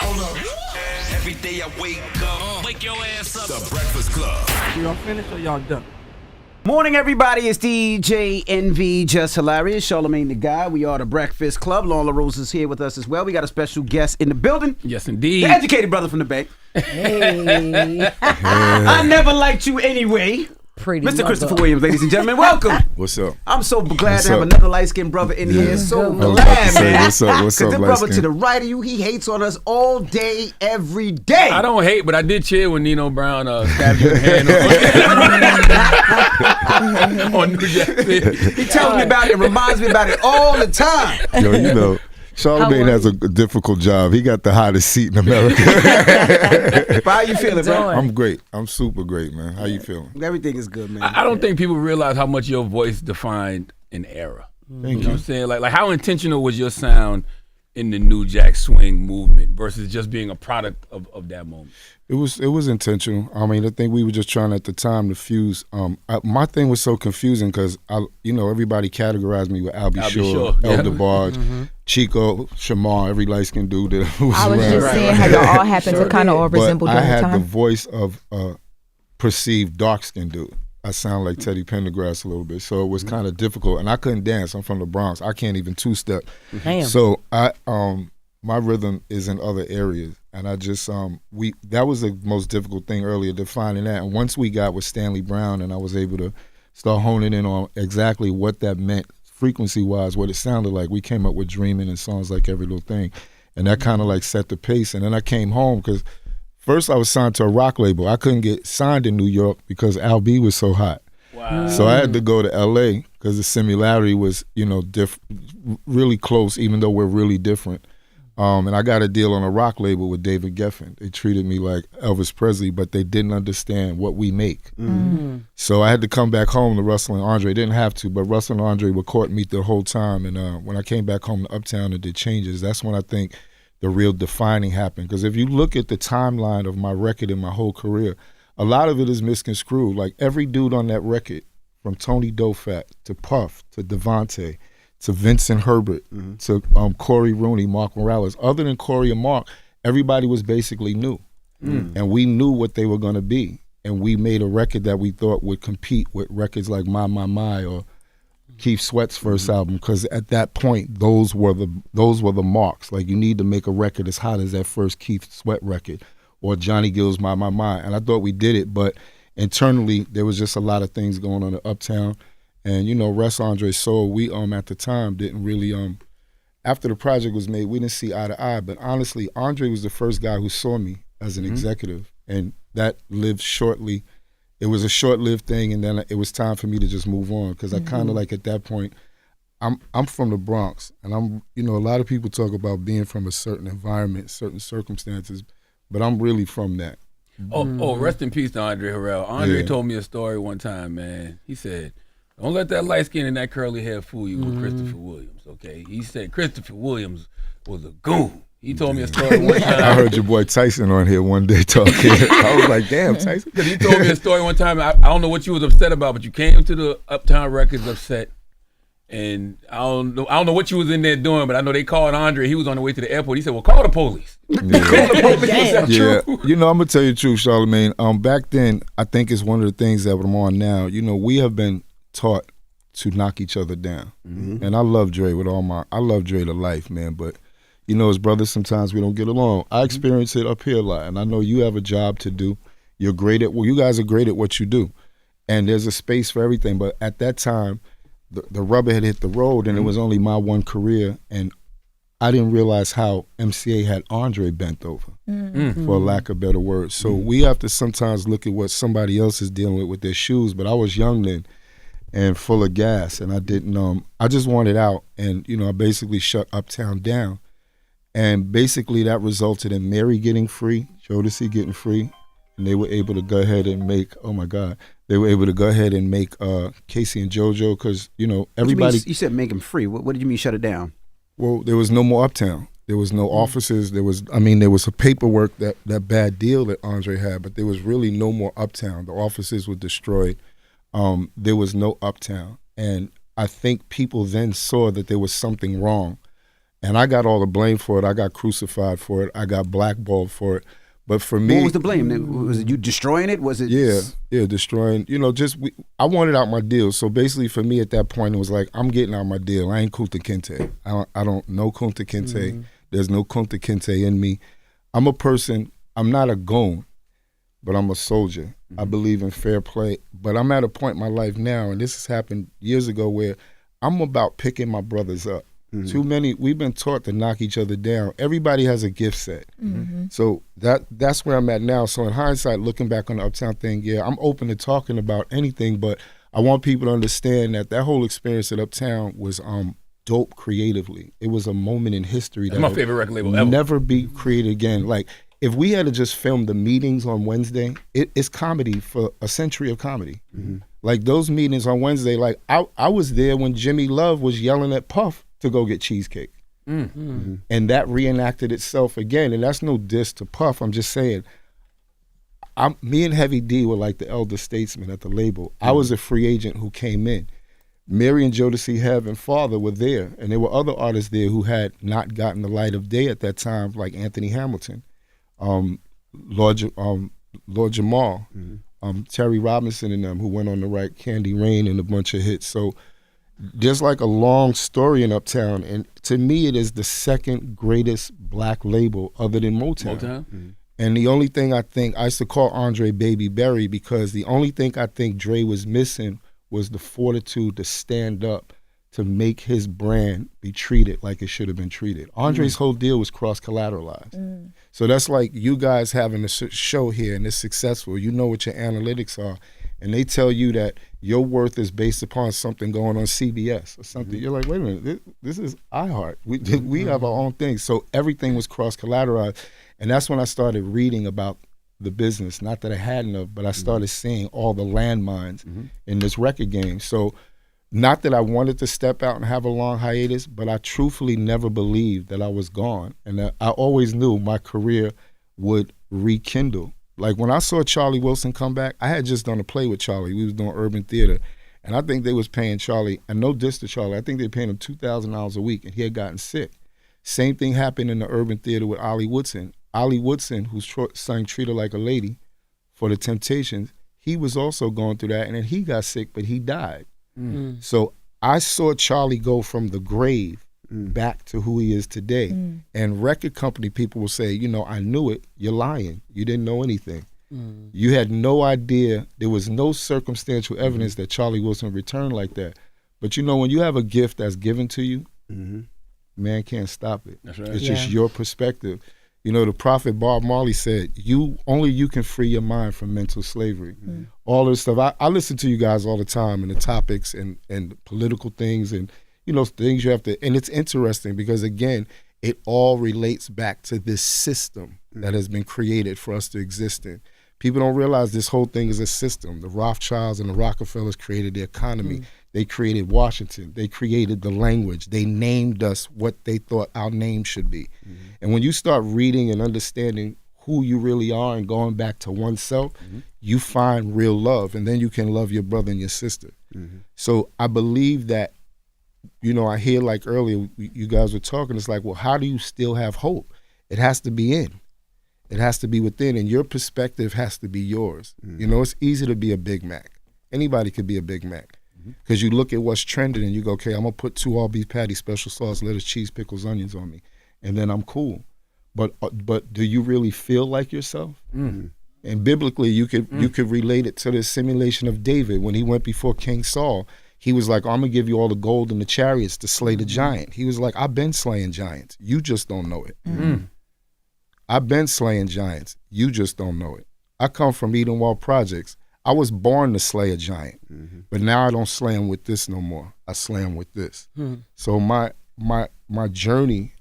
Every day I wake up, wake your ass up. The Breakfast Club. Y'all finished or y'all done? Morning, everybody. It's DJ NV, Jess Hilarious, Charlamagne the Guy. We are the Breakfast Club. Loren LoRosa is here with us as well. We got a special guest in the building. Yes, indeed. The educated brother from the Bay. Hey. I never liked you anyway. Pretty Mr. mother. Christopher Williams, ladies and gentlemen, welcome. What's up? I'm so glad What's to have up? another light-skinned brother in here. So I was about glad, to say, man. what's up, Because the brother light-skinned? to the right of you, he hates on us all day, every day. I don't hate, but I did cheer when Nino Brown stabbed your hand on New Jack City. He tells me about it and reminds me about it all the time. Yo, you know, Charlamagne has a difficult job. He got the hottest seat in America. How you feeling, bro? I'm great. I'm super great, man. How you feeling? Everything is good, man. I don't think people realize how much your voice defined an era. Thank You know what I'm saying? Like how intentional was your sound in the New Jack Swing movement versus just being a product of that moment? It was intentional. I mean, I think we were just trying at the time to fuse. My thing was so confusing because everybody categorized me with Albie Shore, yeah. Elder Barge, Chico, Shamar, every light skinned dude that was I was around. just saying how y'all all happened to kind of all But resemble I during the had the time. voice of a perceived dark skinned dude. I sound like Teddy Pendergrass a little bit, so it was kind of difficult. And I couldn't dance. I'm from the Bronx. I can't even two-step. Damn. So my rhythm is in other areas, and I just that was the most difficult thing earlier, defining that. And once we got with Stanley Brown, and I was able to start honing in on exactly what that meant frequency-wise, what it sounded like, we came up with Dreaming and songs like Every Little Thing, and that kind of like set the pace. And then I came home because first I was signed to a rock label. I couldn't get signed in New York because Al B was so hot. Wow. So I had to go to L.A. because the similarity was, really close, even though we're really different. And I got a deal on a rock label with David Geffen. They treated me like Elvis Presley, but they didn't understand what we make. So I had to come back home to Russell and Andre. Didn't have to, but Russell and Andre were courting me the whole time. And when I came back home to Uptown and did Changes, that's when I think the real defining happened. Because if you look at the timeline of my record and my whole career, a lot of it is misconstrued. Like every dude on that record, from Tony Dofat to Puff to Devontae to Vincent Herbert to Corey Rooney, Mark Morales, other than Corey and Mark, everybody was basically new. And we knew what they were going to be. And we made a record that we thought would compete with records like My or Keith Sweat's first album, because at that point, those were the marks. Like you need to make a record as hot as that first Keith Sweat record or Johnny Gill's My. And I thought we did it, but internally there was just a lot of things going on in Uptown. And Russ Andre Soul, we at the time didn't really after the project was made, we didn't see eye to eye. But honestly, Andre was the first guy who saw me as an executive, and that lived shortly. It was a short-lived thing, and then it was time for me to just move on because I kind of like at that point, I'm from the Bronx, and I'm a lot of people talk about being from a certain environment, certain circumstances, but I'm really from that. Oh, rest in peace to Andre Harrell. Andre told me a story one time, man. He said, don't let that light skin and that curly hair fool you with Christopher Williams, okay? He said Christopher Williams was a goon. He told me a story one time. I heard your boy Tyson on here one day talking. I was like, damn, Tyson. Because he told me a story one time. I don't know what you was upset about, but you came to the Uptown Records upset. And I don't know what you was in there doing, but I know they called Andre. He was on the way to the airport. He said, well, call the police. Yeah. Call the police. That's Yeah, true. I'm going to tell you the truth, Charlamagne. Back then, I think it's one of the things that I'm on now. We have been taught to knock each other down. And I love Dre I love Dre to life, man, but as brothers, sometimes we don't get along. I experience it up here a lot, and I know you have a job to do. You guys are great at what you do, and there's a space for everything. But at that time, the rubber had hit the road, and it was only my one career, and I didn't realize how MCA had Andre bent over, for a lack of better words. So we have to sometimes look at what somebody else is dealing with their shoes. But I was young then and full of gas, and I didn't. I just wanted out, and I basically shut Uptown down. And basically that resulted in Mary getting free, Jodeci getting free, and they were able to go ahead and make, Casey and JoJo, because, everybody. You said make them free. What did you mean shut it down? Well, there was no more Uptown. There was no offices. There was a paperwork, that bad deal that Andre had, but there was really no more Uptown. The offices were destroyed. There was no Uptown. And I think people then saw that there was something wrong. And I got all the blame for it. I got crucified for it. I got blackballed for it. But for me, what was the blame? Was it you destroying it? Was it? Yeah, destroying. I wanted out my deal. So basically, for me at that point, it was like, I'm getting out my deal. I ain't Kunta Kinte. I don't know Kunta Kinte. There's no Kunta Kinte in me. I'm a person. I'm not a goon, but I'm a soldier. I believe in fair play. But I'm at a point in my life now, and this has happened years ago, where I'm about picking my brothers up. Too many, we've been taught to knock each other down. Everybody has a gift set. So that's where I'm at now. So in hindsight, looking back on the Uptown thing, yeah, I'm open to talking about anything, but I want people to understand that whole experience at Uptown was dope creatively. It was a moment in history That's my favorite record label ever. Never be created again. Like, if we had to just film the meetings on Wednesday, it's comedy for a century of comedy. Like, those meetings on Wednesday, like, I was there when Jimmy Love was yelling at Puff to go get cheesecake. And that reenacted itself again. And that's no diss to Puff. I'm just saying, me and Heavy D were like the elder statesmen at the label. I was a free agent who came in. Mary and Jodeci Hev and Father were there. And there were other artists there who had not gotten the light of day at that time, like Anthony Hamilton, Lord Jamal, Terry Robinson and them, who went on to write Candy Rain and a bunch of hits. So there's like a long story in Uptown, and to me it is the second greatest black label other than Motown. And the only thing I used to call Andre Baby Berry, because the only thing I think Dre was missing was the fortitude to stand up to make his brand be treated like it should have been treated. Andre's whole deal was cross-collateralized. So that's like you guys having a show here and it's successful. You know what your analytics are, and they tell you that your worth is based upon something going on CBS or something. You're like, wait a minute, this is iHeart. We have our own thing. So everything was cross-collateralized. And that's when I started reading about the business. Not that I hadn't of, but I started seeing all the landmines in this record game. So not that I wanted to step out and have a long hiatus, but I truthfully never believed that I was gone. And that I always knew my career would rekindle. Like, when I saw Charlie Wilson come back, I had just done a play with Charlie. We was doing urban theater. And I think they was paying Charlie, and no diss to Charlie, I think they were paying him $2,000 a week, and he had gotten sick. Same thing happened in the urban theater with Ollie Woodson. Ollie Woodson, who sang Treat Her Like a Lady for the Temptations, he was also going through that, and then he got sick, but he died. So I saw Charlie go from the grave back to who he is today. And record company people will say, I knew it. You're lying. You didn't know anything. You had no idea. There was no circumstantial evidence that Charlie Wilson returned like that. But when you have a gift that's given to you, man can't stop it. That's right. It's just your perspective. The prophet Bob Marley said, only you can free your mind from mental slavery. All this stuff. I listen to you guys all the time, and the topics and political things and, things you have to, and it's interesting because, again, it all relates back to this system that has been created for us to exist in. People don't realize this whole thing is a system. The Rothschilds and the Rockefellers created the economy. They created Washington. They created the language. They named us what they thought our name should be. And when you start reading and understanding who you really are and going back to oneself, you find real love, and then you can love your brother and your sister. So I believe that, I hear, like earlier, you guys were talking, it's like, well, how do you still have hope? It has to be in. It has to be within, and your perspective has to be yours. It's easy to be a Big Mac. Anybody could be a Big Mac. Because you look at what's trending and you go, okay, I'm going to put 2 all-beef patties, special sauce, lettuce, cheese, pickles, onions on me, and then I'm cool. But do you really feel like yourself? And biblically, you could relate it to the simulation of David. When he went before King Saul, he was like, I'm going to give you all the gold and the chariots to slay the giant. He was like, I've been slaying giants. You just don't know it. I've been slaying giants. You just don't know it. I come from Edenwald Projects. I was born to slay a giant, but now I don't slay him with this no more. I slay him with this. So my journey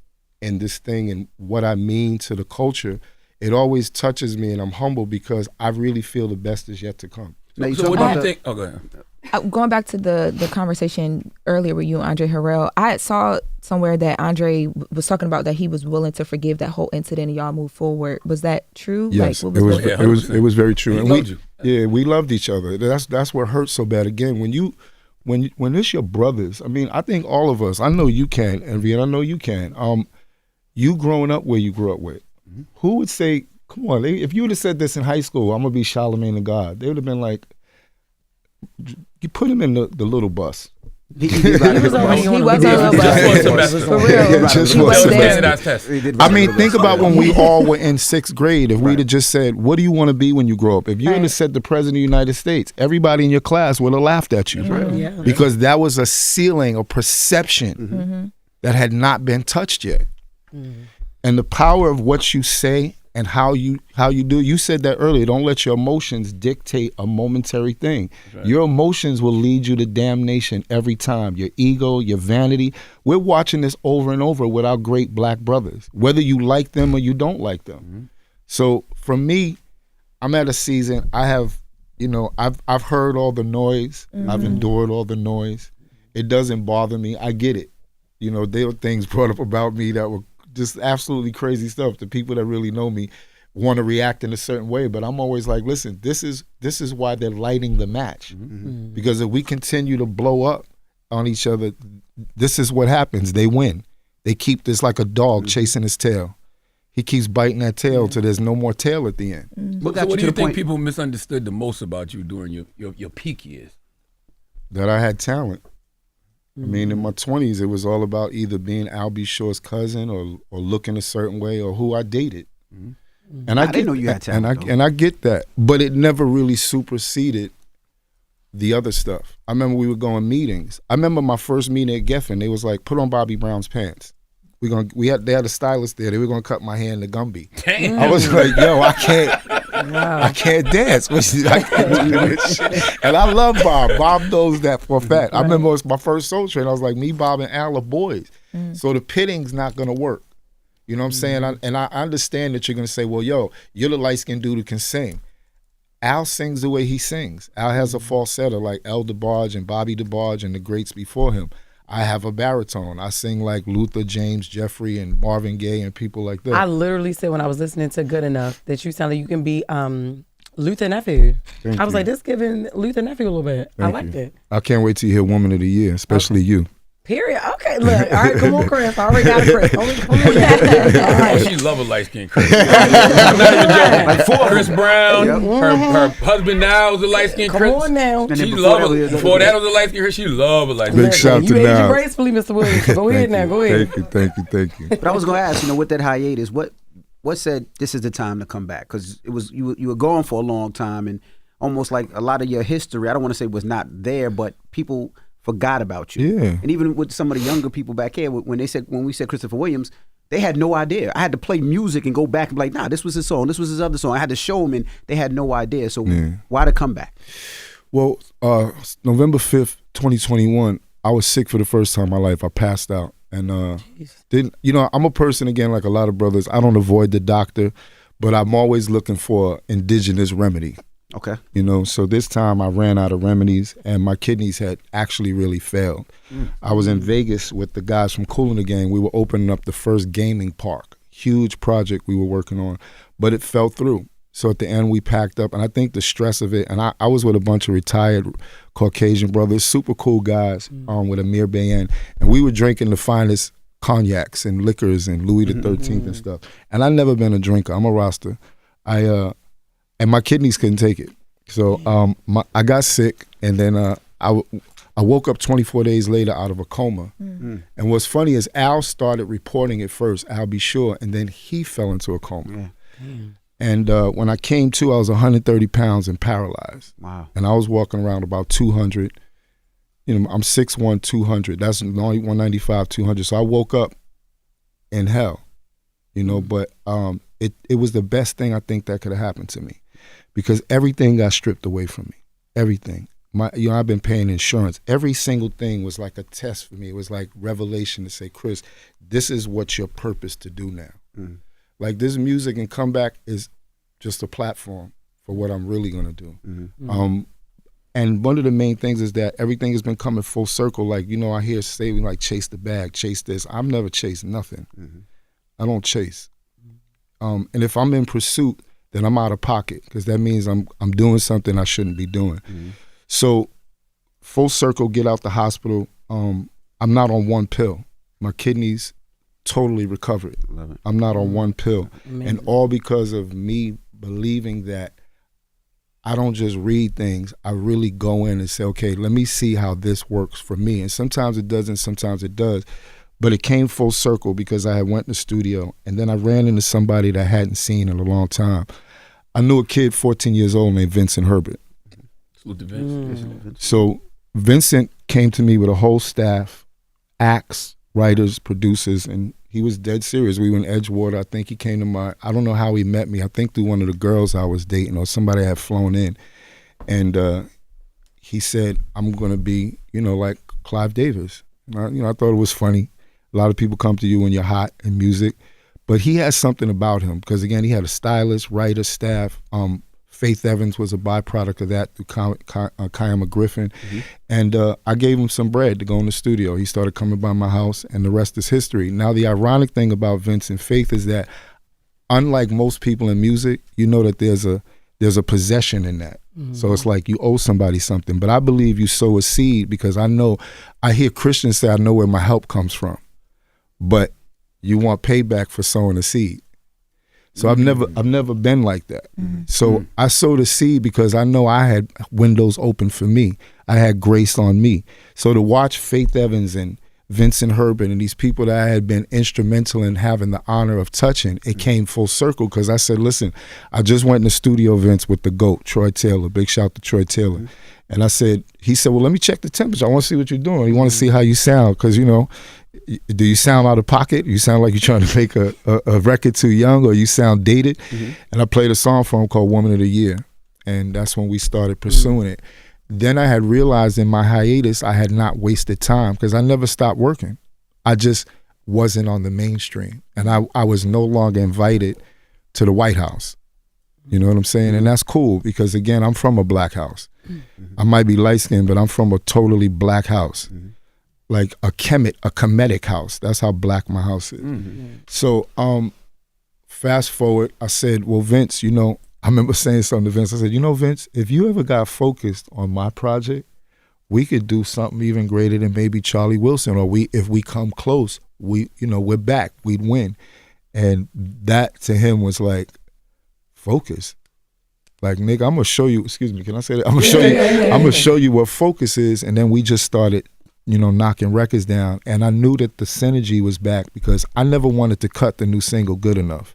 in this thing and what I mean to the culture, it always touches me, and I'm humble because I really feel the best is yet to come. Now, So what do you think? Oh, go ahead. Going back to the conversation earlier with you and Andre Harrell, I saw somewhere that Andre was talking about that he was willing to forgive that whole incident and y'all move forward. Was that true? Yes, like, it was very true. He And loved you. we loved each other. That's what hurts so bad. Again, when you when it's your brothers, I mean, I think all of us, I know you can, Envy, and I know you can. You growing up where you grew up with, who would say, come on, if you would have said this in high school, I'm going to be Charlamagne the God, they would have been like, you put him in the little bus. He was on the bus. For real. Just He was there. Standardized test. I mean, think about when we all were in 6th grade. If we'd have just said, what do you want to be when you grow up? If you would have said the President of the United States, everybody in your class would have laughed at you. Yeah. Because that was a ceiling, a perception that had not been touched yet. And the power of what you say and how you do. You said that earlier. Don't let your emotions dictate a momentary thing. Right. Your emotions will lead you to damnation every time. Your ego, your vanity. We're watching this over and over with our great black brothers, whether you like them or you don't like them. So for me, I'm at a season. I have, I've heard all the noise. I've endured all the noise. It doesn't bother me. I get it. There were things brought up about me that were just absolutely crazy stuff. The people that really know me want to react in a certain way, but I'm always like, listen, this is why they're lighting the match. Because if we continue to blow up on each other, this is what happens. They win. They keep this like a dog chasing his tail. He keeps biting that tail till there's no more tail at the end. So what do you think people misunderstood the most about you during your peak years? That I had talent. I mean, in my 20s, it was all about either being Al B. Shore's cousin or looking a certain way or who I dated. And I didn't know you had talent. And I get that, but it never really superseded the other stuff. I remember we were going meetings. I remember my first meeting at Geffen. They was like, put on Bobby Brown's pants. They had a stylist there. They were gonna cut my hair in the Gumby. Damn. I was like, yo, I can't dance. I can't do this shit. And I love Bob. Bob knows that for a fact. I remember it was my first Soul Train. I was like, me, Bob, and Al are boys. So the pitting's not gonna work. You know what I'm saying? I understand that you're gonna say, well, yo, you're the light-skinned dude who can sing. Al sings the way he sings. Al has a falsetto like El DeBarge and Bobby DeBarge and the greats before him. I have a baritone. I sing like Luther, James, Jeffrey, and Marvin Gaye and people like that. I literally said when I was listening to Good Enough that you sound like you can be Luther Nephew. I was like, this giving Luther Nephew a little bit. I liked it. I can't wait till you hear Woman of the Year, especially you. Period. Okay, look. All right, come on, Chris. I already got a Chris. Oh, she love a light skinned Chris. I'm not even joking. Like Chris Brown, her husband now is a light skinned Chris. Come on now. She love it. Before that was a light skinned Chris. She love a light skinned Big shout to you now. aged gracefully, Mr. Williams. Go ahead now. Go ahead. Thank you. But I was going to ask, with that hiatus, what said this is the time to come back? Because it was you were gone for a long time, and almost like a lot of your history, I don't want to say was not there, but people forgot about you. Yeah. And even with some of the younger people back here, when we said Christopher Williams, they had no idea. I had to play music and go back and be like, nah, this was his song, this was his other song. I had to show them, and they had no idea. So why the comeback? Well, November 5th, 2021, I was sick for the first time in my life. I passed out. And I'm a person, again, like a lot of brothers, I don't avoid the doctor, but I'm always looking for indigenous remedy. Okay. So this time I ran out of remedies and my kidneys had actually really failed. I was in Vegas with the guys from Kool and the Gang. We were opening up the first gaming park. Huge project we were working on, but it fell through. So at the end we packed up, and I think the stress of it, and I was with a bunch of retired Caucasian brothers, super cool guys with Amir Bayan, and we were drinking the finest cognacs and liquors and Louis the 13th and stuff. And I've never been a drinker. I'm a Rasta. And my kidneys couldn't take it. So I got sick, and then I woke up 24 days later out of a coma. And what's funny is Al started reporting it first, Al B. Sure, and then he fell into a coma. And when I came to, I was 130 pounds and paralyzed. Wow. And I was walking around about 200. I'm 6'1", 200. That's only 195, 200. So I woke up in hell, but it was the best thing I think that could have happened to me. Because everything got stripped away from me. Everything. I've been paying insurance. Every single thing was like a test for me. It was like revelation to say, Chris, this is what your purpose to do now. Like this music and comeback is just a platform for what I'm really gonna do. And one of the main things is that everything has been coming full circle. Like, I hear saying like chase the bag, chase this. I've never chased nothing. I don't chase. And if I'm in pursuit, then I'm out of pocket, because that means I'm doing something I shouldn't be doing. So full circle, get out the hospital. I'm not on one pill. My kidneys totally recovered. Love it. I'm not on one pill. Amazing. And all because of me believing that I don't just read things. I really go in and say, okay, let me see how this works for me. And sometimes it doesn't, sometimes it does. But it came full circle because I had went in the studio and then I ran into somebody that I hadn't seen in a long time. I knew a kid 14 years old named Vincent Herbert. Salute to Vince. So Vincent came to me with a whole staff, acts, writers, producers, and he was dead serious. We were in Edgewater. I think he came to I don't know how he met me. I think through one of the girls I was dating or somebody had flown in. And he said, I'm going to be, like Clive Davis. I thought it was funny. A lot of people come to you when you're hot in music. But he has something about him because, again, he had a stylist, writer, staff. Faith Evans was a byproduct of that through Kayama Griffin. Mm-hmm. And I gave him some bread to go in the studio. He started coming by my house, and the rest is history. Now, the ironic thing about Vince and Faith is that, unlike most people in music, you know that there's a possession in that. Mm-hmm. So it's like you owe somebody something. But I believe you sow a seed because I hear Christians say, I know where my help comes from. But you want payback for sowing a seed. So I've never been like that. Mm-hmm. So I sowed a seed because I know I had windows open for me. I had grace on me. So to watch Faith Evans and Vincent Herbert and these people that I had been instrumental in having the honor of touching, it came full circle because I said, listen, I just went in the studio, Vince, with the GOAT, Troy Taylor. Big shout to Troy Taylor. Mm-hmm. And he said, well, let me check the temperature. I want to see what you're doing. You want to see how you sound because, do you sound out of pocket? You sound like you're trying to make a record too young, or you sound dated? Mm-hmm. And I played a song for him called Woman of the Year. And that's when we started pursuing it. Then I had realized in my hiatus, I had not wasted time because I never stopped working. I just wasn't on the mainstream. And I was no longer invited to the White House. You know what I'm saying? And that's cool because, again, I'm from a black house. Mm-hmm. I might be light-skinned, but I'm from a totally black house. Mm-hmm. Like a Kemetic house. That's how black my house is. Mm-hmm. So fast forward, I said, well, Vince, I remember saying something to Vince. I said, Vince, if you ever got focused on my project, we could do something even greater than maybe Charlie Wilson, or if we come close, we're back, we'd win. And that to him was like, focus. Like, nigga, I'm gonna show you, excuse me, can I say that? I'm gonna show you what focus is. And then we just started knocking records down. And I knew that the synergy was back because I never wanted to cut the new single Good Enough.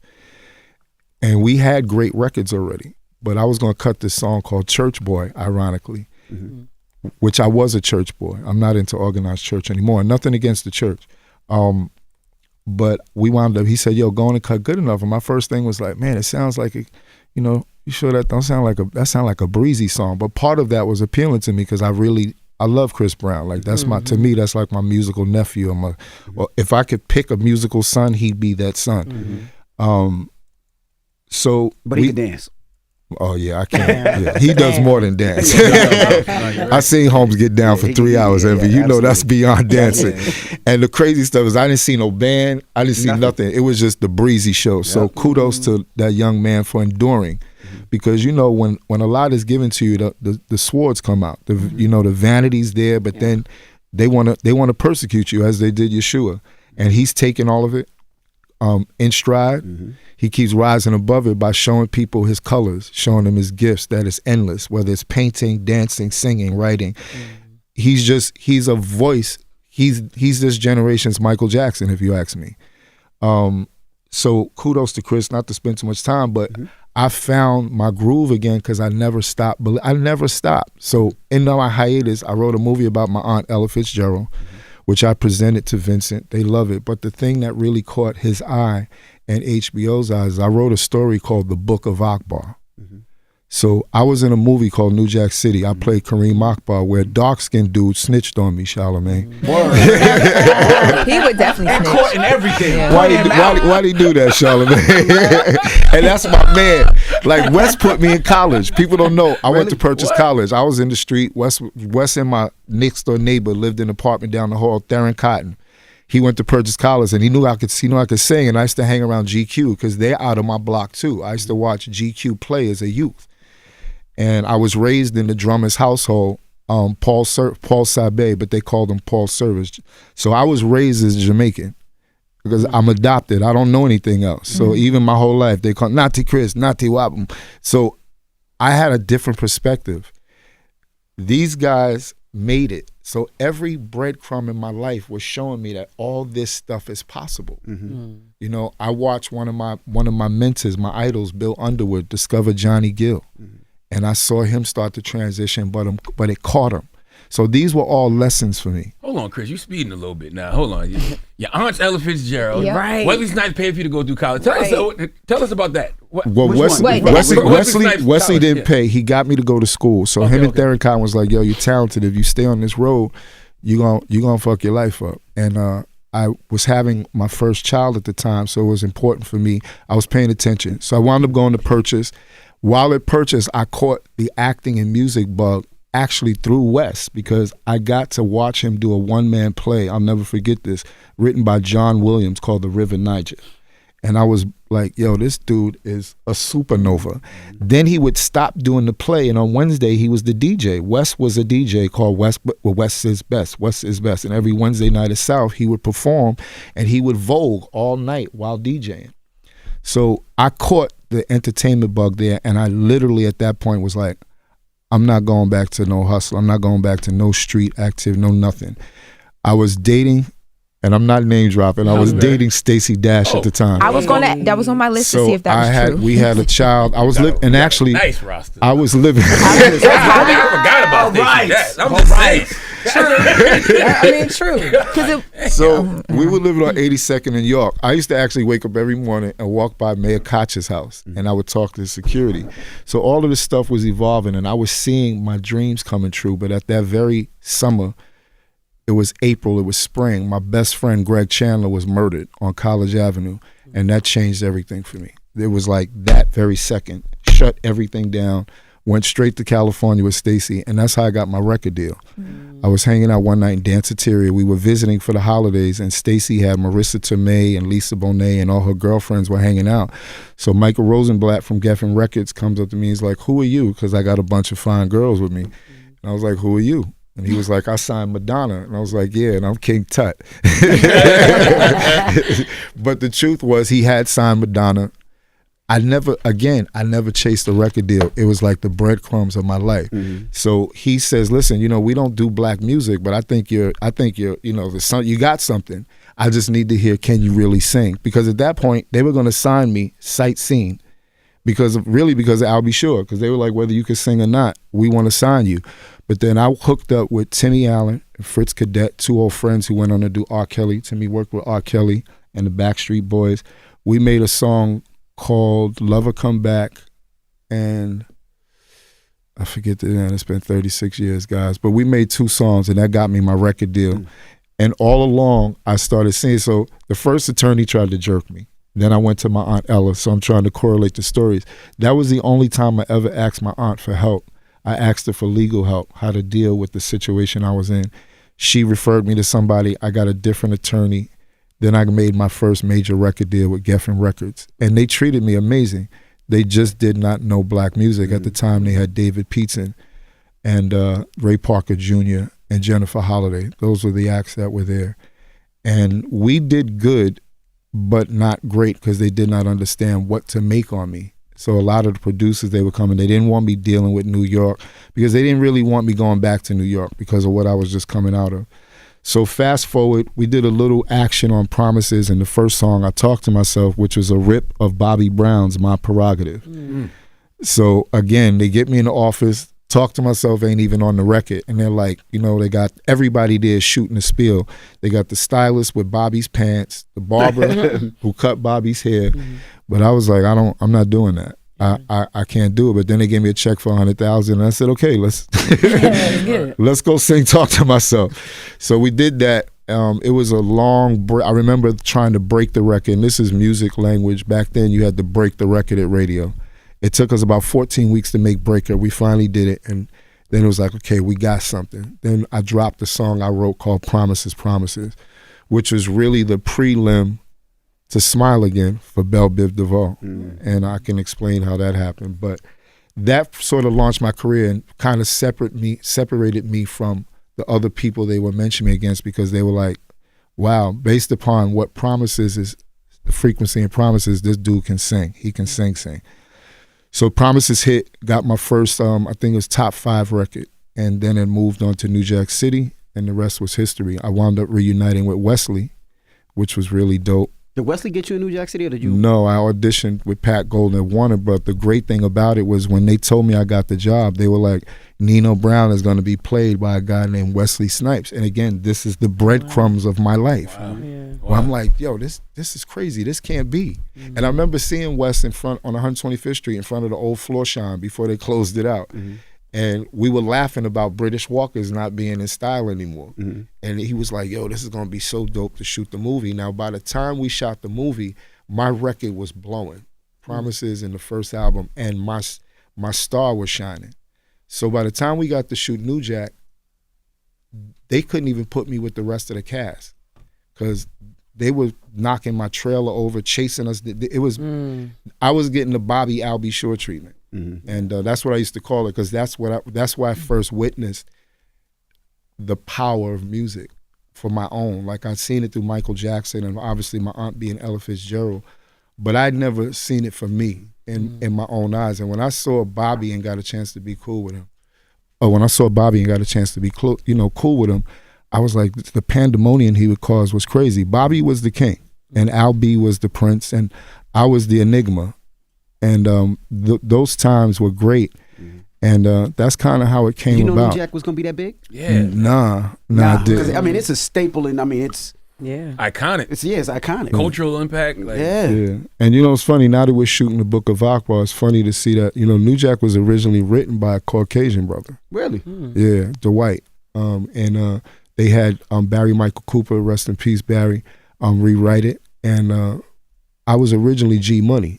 And we had great records already. But I was going to cut this song called Church Boy, ironically, which I was a church boy. I'm not into organized church anymore. Nothing against the church. But we wound up, he said, yo, go on and cut Good Enough. And my first thing was like, man, it sounds like, you sure that don't sound like a breezy song? But part of that was appealing to me because I love Chris Brown. Like to me, that's like my musical nephew. Well, if I could pick a musical son, he'd be that son. Mm-hmm. But he can dance. Oh yeah, I can't. Yeah. He does more than dance. I seen Holmes get down for 3 hours, Envy. That's beyond dancing. And the crazy stuff is I didn't see no band. I didn't see nothing. It was just the breezy show. Yep. So kudos to that young man for enduring. Because when a lot is given to you, the swords come out. The vanity's there, but then they want to persecute you as they did Yeshua, and he's taking all of it in stride. Mm-hmm. He keeps rising above it by showing people his colors, showing them his gifts that is endless, whether it's painting, dancing, singing, writing. Mm-hmm. He's a voice. He's this generation's Michael Jackson, if you ask me. So kudos to Chris, not to spend too much time, but I found my groove again because I never stopped. So in my hiatus, I wrote a movie about my aunt Ella Fitzgerald, which I presented to Vincent. They love it. But the thing that really caught his eye and HBO's eyes, I wrote a story called The Book of Akbar. Mm-hmm. So I was in a movie called New Jack City. I played Kareem Akbar, where a dark-skinned dude snitched on me, Charlamagne. He would definitely snitch. Court and everything. Yeah. Why'd he do that, Charlamagne? And that's my man. Like, Wes put me in college. People don't know. I went to Purchase College. I was in the street. Wes and my next-door neighbor lived in an apartment down the hall, Theron Cotton. He went to Purchase College, and he knew I could sing, and I used to hang around GQ because they're out of my block, too. I used to watch GQ play as a youth. And I was raised in the drummer's household. Paul Sabe, but they called him Paul Service. So I was raised as Jamaican because I'm adopted. I don't know anything else. So even my whole life, they call Nati Chris, Nati Wapum. So I had a different perspective. These guys made it. So every breadcrumb in my life was showing me that all this stuff is possible. You know, I watched one of my mentors, my idols, Bill Underwood, discover Johnny Gill. And I saw him start to transition, but it caught him. So these were all lessons for me. Hold on, Chris. You speeding a little bit now. Hold on. Your aunt's Ella Fitzgerald. Yep. Right. Wesley Snipes paid for you to go through college. Tell us about that. Well, Wait, Wesley didn't pay. He got me to go to school. So him and Theron Cotton was like, yo, you're talented. If you stay on this road, you're gonna fuck your life up. And I was having my first child at the time, so it was important for me. I was paying attention. So I wound up going to Purchase. While at Purchase, I caught the acting and music bug actually through Wes, because I got to watch him do a one-man play. I'll never forget this, written by John Williams, called The River Niger. And I was like, yo, this dude is a supernova. Then he would stop doing the play, and on Wednesday, he was the DJ. Wes was a DJ called Wes is Best. Wes is Best. And every Wednesday night at South, he would perform, and he would vogue all night while DJing. So I caught the entertainment bug there, and I literally at that point was like, I'm not going back to no hustle. I'm not going back to no street active, no nothing. I was dating, and I'm not name dropping. I was dating Stacey Dash at the time. That was on my list to see if that was true. We had a child. I was living, and actually, nice roster. I was living. I forgot about that. I'm just saying. I mean, true. So we were living on 82nd in York. I used to actually wake up every morning and walk by Mayor Koch's house, and I would talk to the security. So all of this stuff was evolving, and I was seeing my dreams coming true. But at that very summer, it was April, it was spring, my best friend Greg Chandler was murdered on College Avenue, and that changed everything for me. It was like that very second, shut everything down, went straight to California with Stacey, and that's how I got my record deal. I was hanging out one night in Danceteria. We were visiting for the holidays, and Stacey had Marissa Tomei and Lisa Bonet, and all her girlfriends were hanging out. So Michael Rosenblatt from Geffen Records comes up to me. He's like, who are you? Because I got a bunch of fine girls with me. And I was like, who are you? And he was like, I signed Madonna. And I was like, yeah, and I'm King Tut. But the truth was, he had signed Madonna. I never chased a record deal. It was like the breadcrumbs of my life. So he says, listen, we don't do black music, but I think you're, you got something. I just need to hear, can you really sing? Because at that point, they were going to sign me sight seen because of I'll Be Sure. Because they were like, whether you can sing or not, we want to sign you. But then I hooked up with Timmy Allen and Fritz Cadet, two old friends who went on to do R. Kelly. Timmy worked with R. Kelly and the Backstreet Boys. We made a song called Lover Come Back, and I forget the name. It's been 36 years, guys. But we made two songs, and that got me my record deal. And all along, I started singing. So the first attorney tried to jerk me. Then I went to my Aunt Ella, so I'm trying to correlate the stories. That was the only time I ever asked my aunt for help. I asked her for legal help, how to deal with the situation I was in. She referred me to somebody. I got a different attorney. Then I made my first major record deal with Geffen Records. And they treated me amazing. They just did not know black music. At the time, they had David Peetson and Ray Parker Jr. and Jennifer Holliday. Those were the acts that were there. And we did good, but not great, because they did not understand what to make on me. So a lot of the producers, they were coming, they didn't want me dealing with New York, because they didn't really want me going back to New York because of what I was just coming out of. So fast forward, we did a little action on Promises, and the first song, I Talked to Myself, which was a rip of Bobby Brown's My Prerogative. So again, they get me in the office, Talk to Myself ain't even on the record, and they're like, they got everybody there shooting the spiel. They got the stylist with Bobby's pants, the barber who cut Bobby's hair, but I was like, I'm not doing that. I can't do it. But then they gave me a check for $100,000, and I said, okay, let's go sing Talk to Myself. So we did that. It was a long break. I remember trying to break the record, and this is music language. Back then, you had to break the record at radio. It took us about 14 weeks to make Breaker. We finally did it, and then it was like, okay, we got something. Then I dropped the song I wrote called Promises, Promises, which was really the prelim to Smile Again for Belle Biv DeVoe. And I can explain how that happened. But that sort of launched my career and kind of separated me from the other people they were mentioning me against, because they were like, wow, based upon what Promises is, the frequency and Promises, this dude can sing. He can sing. So Promises hit, got my first, I think it was top 5 record. And then it moved on to New Jack City, and the rest was history. I wound up reuniting with Wesley, which was really dope. Did Wesley get you in New Jack City, or did you? No, I auditioned with Pat Golden at Warner, but the great thing about it was when they told me I got the job, they were like, Nino Brown is going to be played by a guy named Wesley Snipes. And again, this is the breadcrumbs of my life. Wow. Where I'm like, yo, this is crazy. This can't be. And I remember seeing Wes in front on 125th Street in front of the old Floor Shine before they closed it out. And we were laughing about British Walkers not being in style anymore. And he was like, yo, this is going to be so dope to shoot the movie. Now, by the time we shot the movie, my record was blowing. Promises in the first album, and my star was shining. So by the time we got to shoot New Jack, they couldn't even put me with the rest of the cast because they were knocking my trailer over, chasing us. It was, I was getting the Bobby Albie Shore treatment. And that's what I used to call it, because that's why I first witnessed the power of music for my own. Like, I'd seen it through Michael Jackson and obviously my aunt being Ella Fitzgerald, but I'd never seen it for me in my own eyes. And when I saw Bobby and got a chance to be cool with him, cool with him, I was like, the pandemonium he would cause was crazy. Bobby was the king, and Al B was the prince, and I was the enigma. And those times were great. And that's kind of how it came about. Did you know New Jack was going to be that big? Yeah. Nah, I didn't. I mean, it's a staple, and I mean, it's iconic. It's iconic. Cultural impact. Like, yeah. And you know, it's funny, now that we're shooting the Book of Akbar, it's funny to see that, you know, New Jack was originally written by a Caucasian brother. Really? Yeah, Dwight. And they had Barry Michael Cooper, rest in peace, Barry, rewrite it. And I was originally G Money.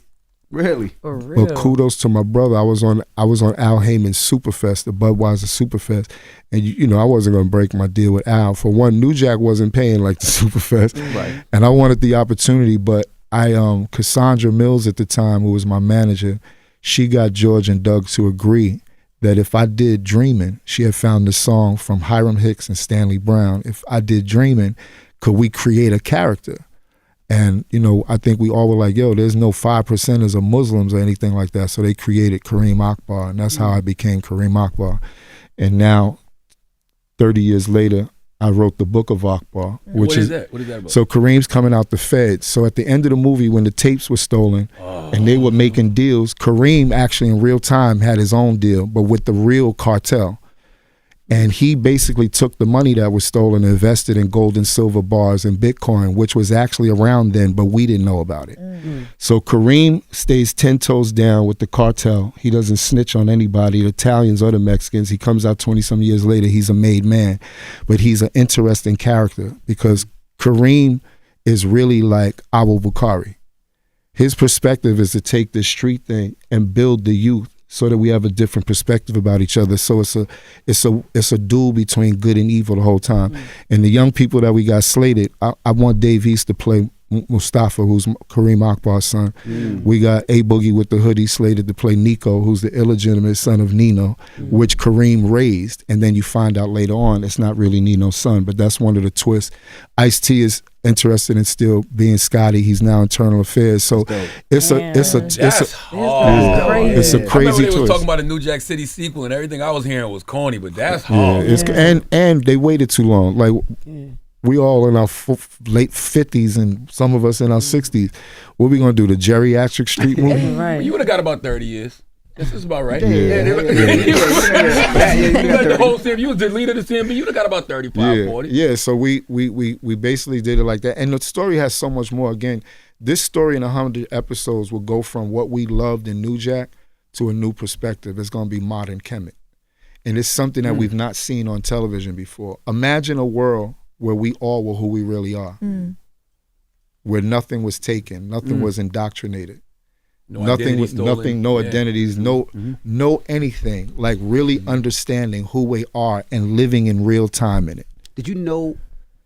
Really? For real. But kudos to my brother. I was on Al Heyman's Superfest, the Budweiser Superfest, and you know, I wasn't gonna break my deal with Al. For one, New Jack wasn't paying like the Superfest, right? And I wanted the opportunity, but I Cassandra Mills at the time, who was my manager, she got George and Doug to agree that if I did Dreamin', she had found the song from Hiram Hicks and Stanley Brown. If I did Dreamin', could we create a character? And, you know, I think we all were like, yo, there's no 5%ers or Muslims or anything like that. So they created Kareem Akbar, and that's how I became Kareem Akbar. And now, 30 years later, I wrote the Book of Akbar. What is that? What is that about? So Kareem's coming out the feds. So at the end of the movie, when the tapes were stolen and they were making deals, Kareem actually in real time had his own deal, but with the real cartel. And he basically took the money that was stolen and invested in gold and silver bars and Bitcoin, which was actually around then, but we didn't know about it. So Kareem stays 10 toes down with the cartel. He doesn't snitch on anybody, the Italians or the Mexicans. He comes out 20-some years later, he's a made man. But he's an interesting character because Kareem is really like Abu Bakari. His perspective is to take this street thing and build the youth, so that we have a different perspective about each other. So it's a duel between good and evil the whole time. And the young people that we got slated, I want Dave East to play Mustafa, who's Kareem Akbar's son. We got A Boogie with the hoodie slated to play Nico, who's the illegitimate son of Nino, which Kareem raised. And then you find out later on it's not really Nino's son, but that's one of the twists. Ice-T is interested in still being Scotty. He's now Internal Affairs. So it's a crazy I remember they was twist. talking about a New Jack City sequel, and everything I was hearing was corny, but that's hard. And they waited too long. Like we all in our late 50s and some of us in our 60s. What we gonna do? The geriatric street movie? Right. You would have got about 30 years. This is about right. You You the whole CMB. You was the leader of the CMB. You'd have got about 35, 40. Yeah, so we basically did it like that. And the story has so much more. Again, this story in 100 episodes will go from what we loved in New Jack to a new perspective. It's going to be modern Kemet. And it's something that we've not seen on television before. Imagine a world where we all were who we really are. Where nothing was taken, nothing was indoctrinated. No identities, no anything. Like really understanding who we are and living in real time in it. Did you know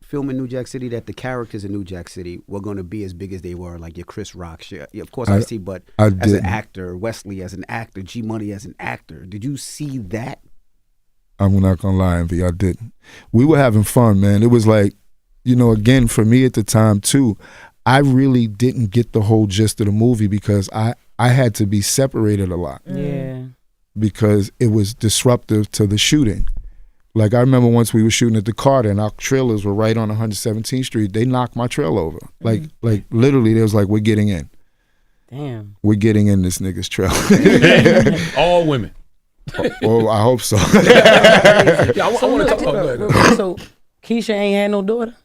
film in New Jack City that the characters in New Jack City were going to be as big as they were, like your Chris Rock? Yeah, of course I see, but as an actor, Wesley as an actor, G Money as an actor, did you see that? I'm not gonna lie, Envy, I didn't. We were having fun, man. It was like, again, for me at the time too, I really didn't get the whole gist of the movie because I had to be separated a lot. Yeah. Because it was disruptive to the shooting. Like I remember once we were shooting at the Carter and our trailers were right on 117th Street. They knocked my trailer over. Like literally, they was like, "We're getting in. Damn. We're getting in this nigga's trailer." All women. Oh, I hope so. Yeah, I want to talk about that. So Keisha ain't had no daughter?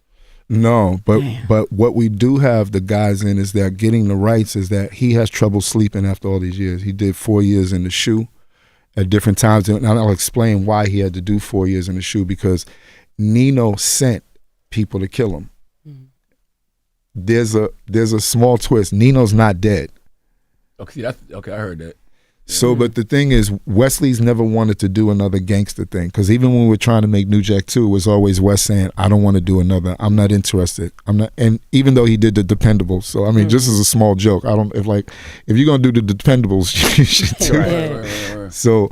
No, but what we do have the guys in is that getting the rights is that he has trouble sleeping after all these years. He did 4 years in the shoe at different times, and I'll explain why he had to do 4 years in the shoe, because Nino sent people to kill him. Mm-hmm. There's a small twist. Nino's not dead. Okay, I heard that. So, but the thing is, Wesley's never wanted to do another gangster thing, because even when we were trying to make New Jack 2, it was always Wes saying, "I don't want to do another. I'm not interested. I'm not." And even though he did the Dependables, so I mean, just as a small joke, if you're gonna do the Dependables, you should do it. Right. So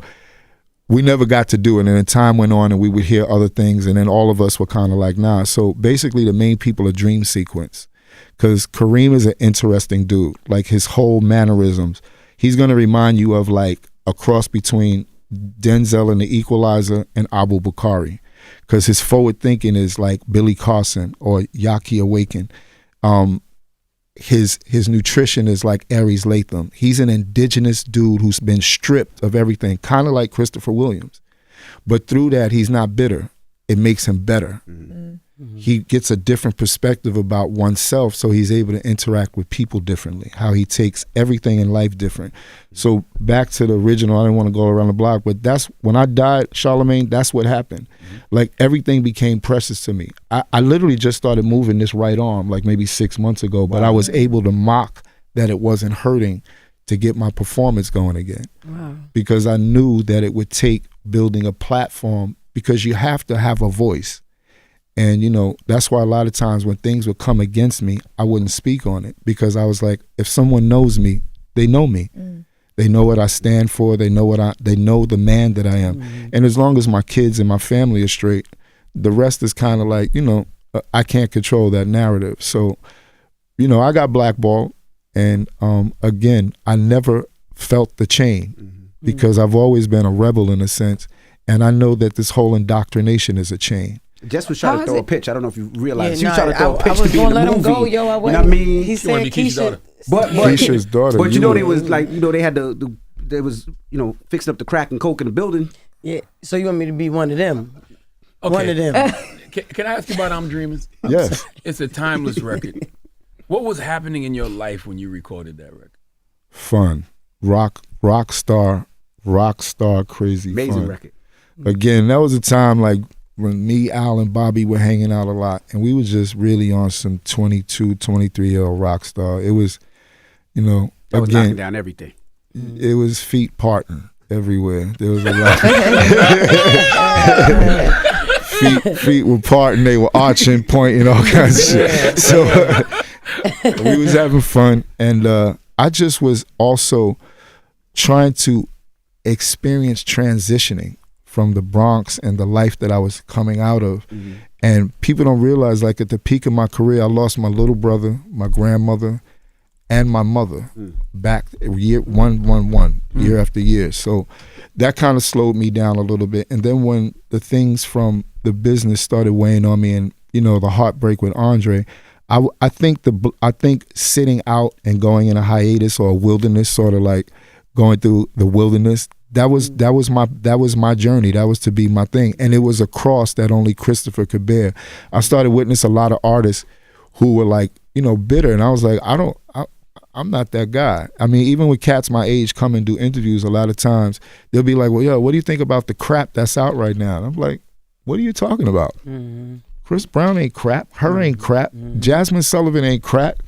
we never got to do it, and then time went on, and we would hear other things, and then all of us were kind of like, nah. So basically, the main people are Dream Sequence, because Kareem is an interesting dude. Like his whole mannerisms. He's going to remind you of like a cross between Denzel in The Equalizer and Abu Bakari, because his forward thinking is like Billy Carson or Yaki Awaken. His nutrition is like Aries Latham. He's an indigenous dude who's been stripped of everything, kind of like Christopher Williams. But through that, he's not bitter. It makes him better. Mm-hmm. He gets a different perspective about oneself, so he's able to interact with people differently, how he takes everything in life different. So back to the original, I didn't want to go around the block, but that's when I died, Charlamagne, that's what happened. Like everything became precious to me. I literally just started moving this right arm like maybe 6 months ago, but I was able to mock that it wasn't hurting to get my performance going again. Wow. Because I knew that it would take building a platform, because you have to have a voice. And, that's why a lot of times when things would come against me, I wouldn't speak on it, because I was like, if someone knows me, they know me. They know what I stand for. They know they know the man that I am. And as long as my kids and my family are straight, the rest is kind of like, I can't control that narrative. So, I got blackballed. And again, I never felt the chain because I've always been a rebel in a sense. And I know that this whole indoctrination is a chain. Jess was trying to throw a pitch. I don't know if you realize. Yeah, she was trying to throw a pitch to be in the movie. I was going to let him go, yo. I what I mean? He said Keisha. Keisha's daughter. But they was like, they had they was, fixing up the crack and coke in the building. Yeah. So you want me to be one of them? Okay. One of them. Can I ask you about I'm Dreaming? Yes. It's a timeless record. What was happening in your life when you recorded that record? Fun. Rock star, crazy amazing fun. Record. Again, that was a time like when me, Al, and Bobby were hanging out a lot, and we was just really on some 22, 23-year-old rock star. It was, that was knocking down everything. It was feet parting everywhere. There was a lot. feet were parting. They were arching, pointing, all kinds of shit. So we was having fun, and I just was also trying to experience transitioning from the Bronx and the life that I was coming out of. And people don't realize, like at the peak of my career, I lost my little brother, my grandmother, and my mother back year after year. So that kind of slowed me down a little bit. And then when the things from the business started weighing on me, and the heartbreak with Andre, I think sitting out and going in a hiatus or a wilderness, sort of like going through the wilderness, that was my journey. That was to be my thing, and it was a cross that only Christopher could bear. I started witnessing a lot of artists who were like, bitter, and I was like, I'm not that guy. I mean, even with cats my age come and do interviews, a lot of times they'll be like, well, yo, what do you think about the crap that's out right now? And I'm like, what are you talking about? Chris Brown ain't crap. Her ain't crap. Jasmine Sullivan ain't crap.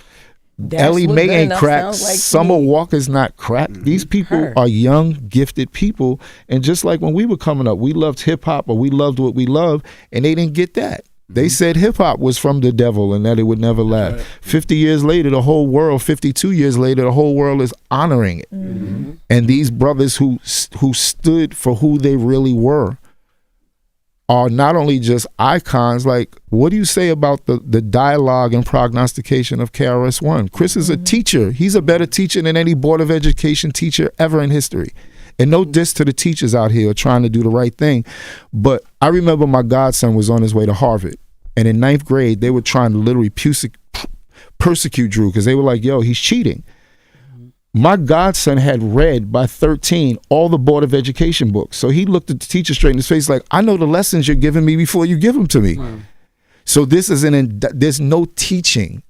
Ellie Mae ain't crack. Like Summer Walker's not crack. These people are young, gifted people. And just like when we were coming up, we loved hip hop or we loved what we loved, and they didn't get that. They said hip hop was from the devil and that it would never last. Right. 50 years later, the whole world, 52 years later, the whole world is honoring it. And these brothers who stood for who they really were are not only just icons, like, what do you say about the dialogue and prognostication of KRS-One? Chris is a teacher. He's a better teacher than any Board of Education teacher ever in history. And no diss to the teachers out here trying to do the right thing. But I remember my godson was on his way to Harvard. And in 9th grade, they were trying to literally persecute Drew because they were like, yo, he's cheating. My godson had read by 13 all the Board of Education books. So he looked at the teacher straight in his face like, I know the lessons you're giving me before you give them to me. So this is there's no teaching.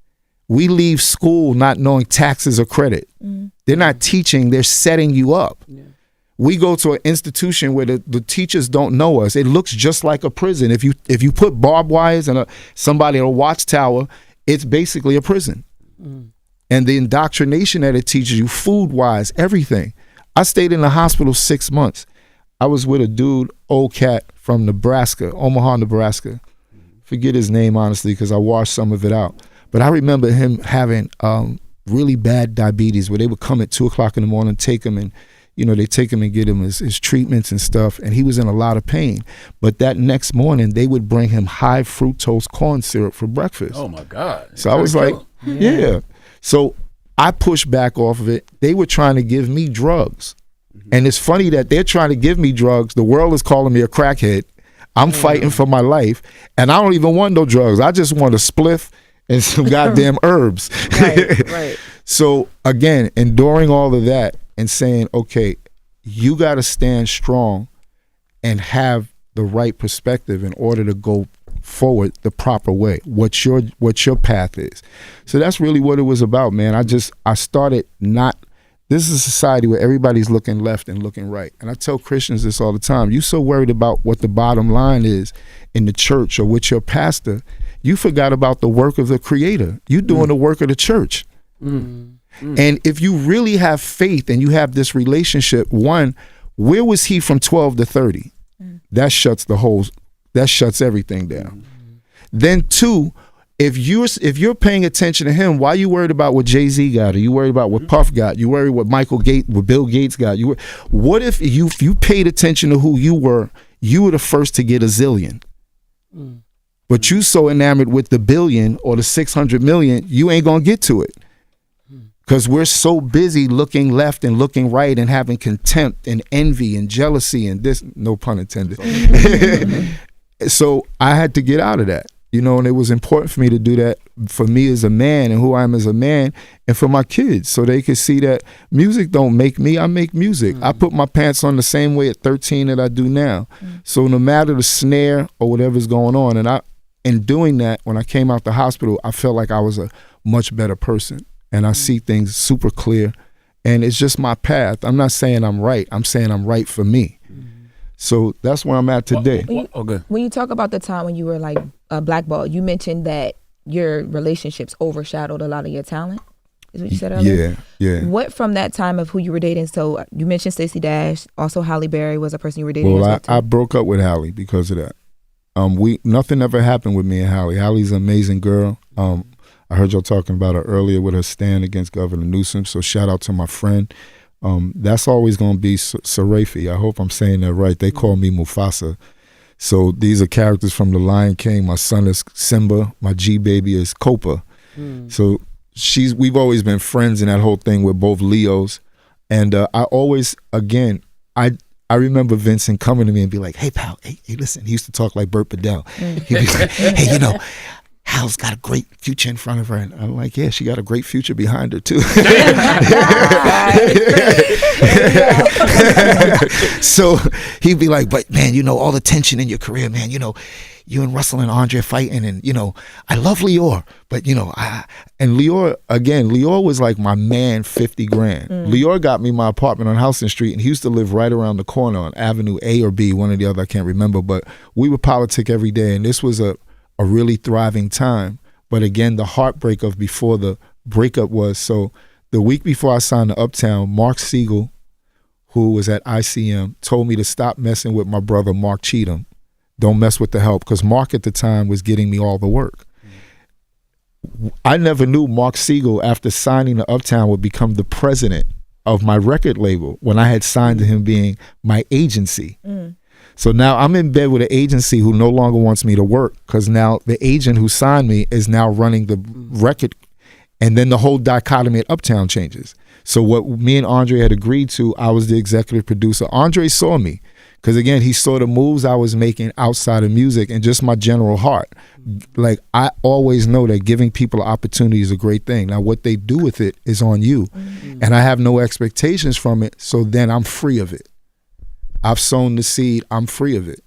We leave school not knowing taxes or credit. They're not teaching, they're setting you up. We go to an institution where the teachers don't know us. It looks just like a prison. If you put barbed wires and somebody in a watchtower, it's basically a prison. And the indoctrination that it teaches you, food-wise, everything. I stayed in the hospital 6 months. I was with a dude, old cat from Nebraska, Omaha, Nebraska. Forget his name, honestly, because I washed some of it out. But I remember him having really bad diabetes where they would come at 2 o'clock in the morning, take him and, they take him and get him his treatments and stuff, and he was in a lot of pain. But that next morning, they would bring him high fructose corn syrup for breakfast. Oh, my God. So I was like, yeah. So I pushed back off of it. They were trying to give me drugs. And it's funny that they're trying to give me drugs. The world is calling me a crackhead. I'm fighting for my life. And I don't even want no drugs. I just want a spliff and some goddamn herbs. Right. So again, enduring all of that and saying, okay, you got to stand strong and have the right perspective in order to go forward the proper way, what your path is. So that's really what it was about, man. I started this is a society where everybody's looking left and looking right. And I tell Christians this all the time. You so worried about what the bottom line is in the church or with your pastor, you forgot about the work of the Creator. You doing the work of the church. And if you really have faith and you have this relationship, one, where was he from 12 to 30? That shuts everything down. Then two, if you're paying attention to him, why are you worried about what Jay-Z got? Are you worried about what Puff got? You worried what Bill Gates got? What if you paid attention to who you were the first to get a zillion? But you so enamored with the billion or the 600 million, you ain't gonna get to it. Because we're so busy looking left and looking right and having contempt and envy and jealousy and this, no pun intended. So I had to get out of that, and it was important for me to do that for me as a man and who I am as a man and for my kids so they could see that music don't make me, I make music. I put my pants on the same way at 13 that I do now. So no matter the snare or whatever's going on, and in doing that, when I came out the hospital, I felt like I was a much better person. And I see things super clear. And it's just my path. I'm not saying I'm right. I'm saying I'm right for me. So that's where I'm at today. When you talk about the time when you were like blackballed, you mentioned that your relationships overshadowed a lot of your talent. Is what you said earlier? Yeah. What from that time of who you were dating? So you mentioned Stacey Dash. Also, Halle Berry was a person you were dating. Well, I broke up with Halle because of that. Nothing ever happened with me and Halle. Halle's an amazing girl. I heard y'all talking about her earlier with her stand against Governor Newsom, so shout out to my friend. That's always going to be Sarafi. I hope I'm saying that right. They call me Mufasa. So these are characters from The Lion King. My son is Simba. My G-baby is Copa. So we've always been friends in that whole thing. We're both Leos. And I always, again, I remember Vincent coming to me and be like, hey, pal, hey, listen. He used to talk like Burt Bedell. He'd be like, hey, Hal's got a great future in front of her. And I'm like, yeah, she got a great future behind her too. So he'd be like, but man, all the tension in your career, man, you and Russell and Andre fighting and, I love Lior, but and Lior was like my man 50 grand. Lior got me my apartment on Houston Street and he used to live right around the corner on Avenue A or B, one or the other, I can't remember, but we would politic every day and this was a really thriving time. But again, the heartbreak of before the breakup was, so the week before I signed to Uptown, Mark Siegel, who was at ICM, told me to stop messing with my brother Mark Cheatham don't mess with the help, because Mark at the time was getting me all the work. I never knew Mark Siegel, after signing to Uptown, would become the president of my record label when I had signed to him being my agency. So now I'm in bed with an agency who no longer wants me to work, because now the agent who signed me is now running the record, and then the whole dichotomy at Uptown changes. So what me and Andre had agreed to, I was the executive producer. Andre saw me, because again, he saw the moves I was making outside of music and just my general heart. Like, I always know that giving people opportunity is a great thing. Now, what they do with it is on you. And I have no expectations from it, so then I'm free of it. I've sown the seed, I'm free of it.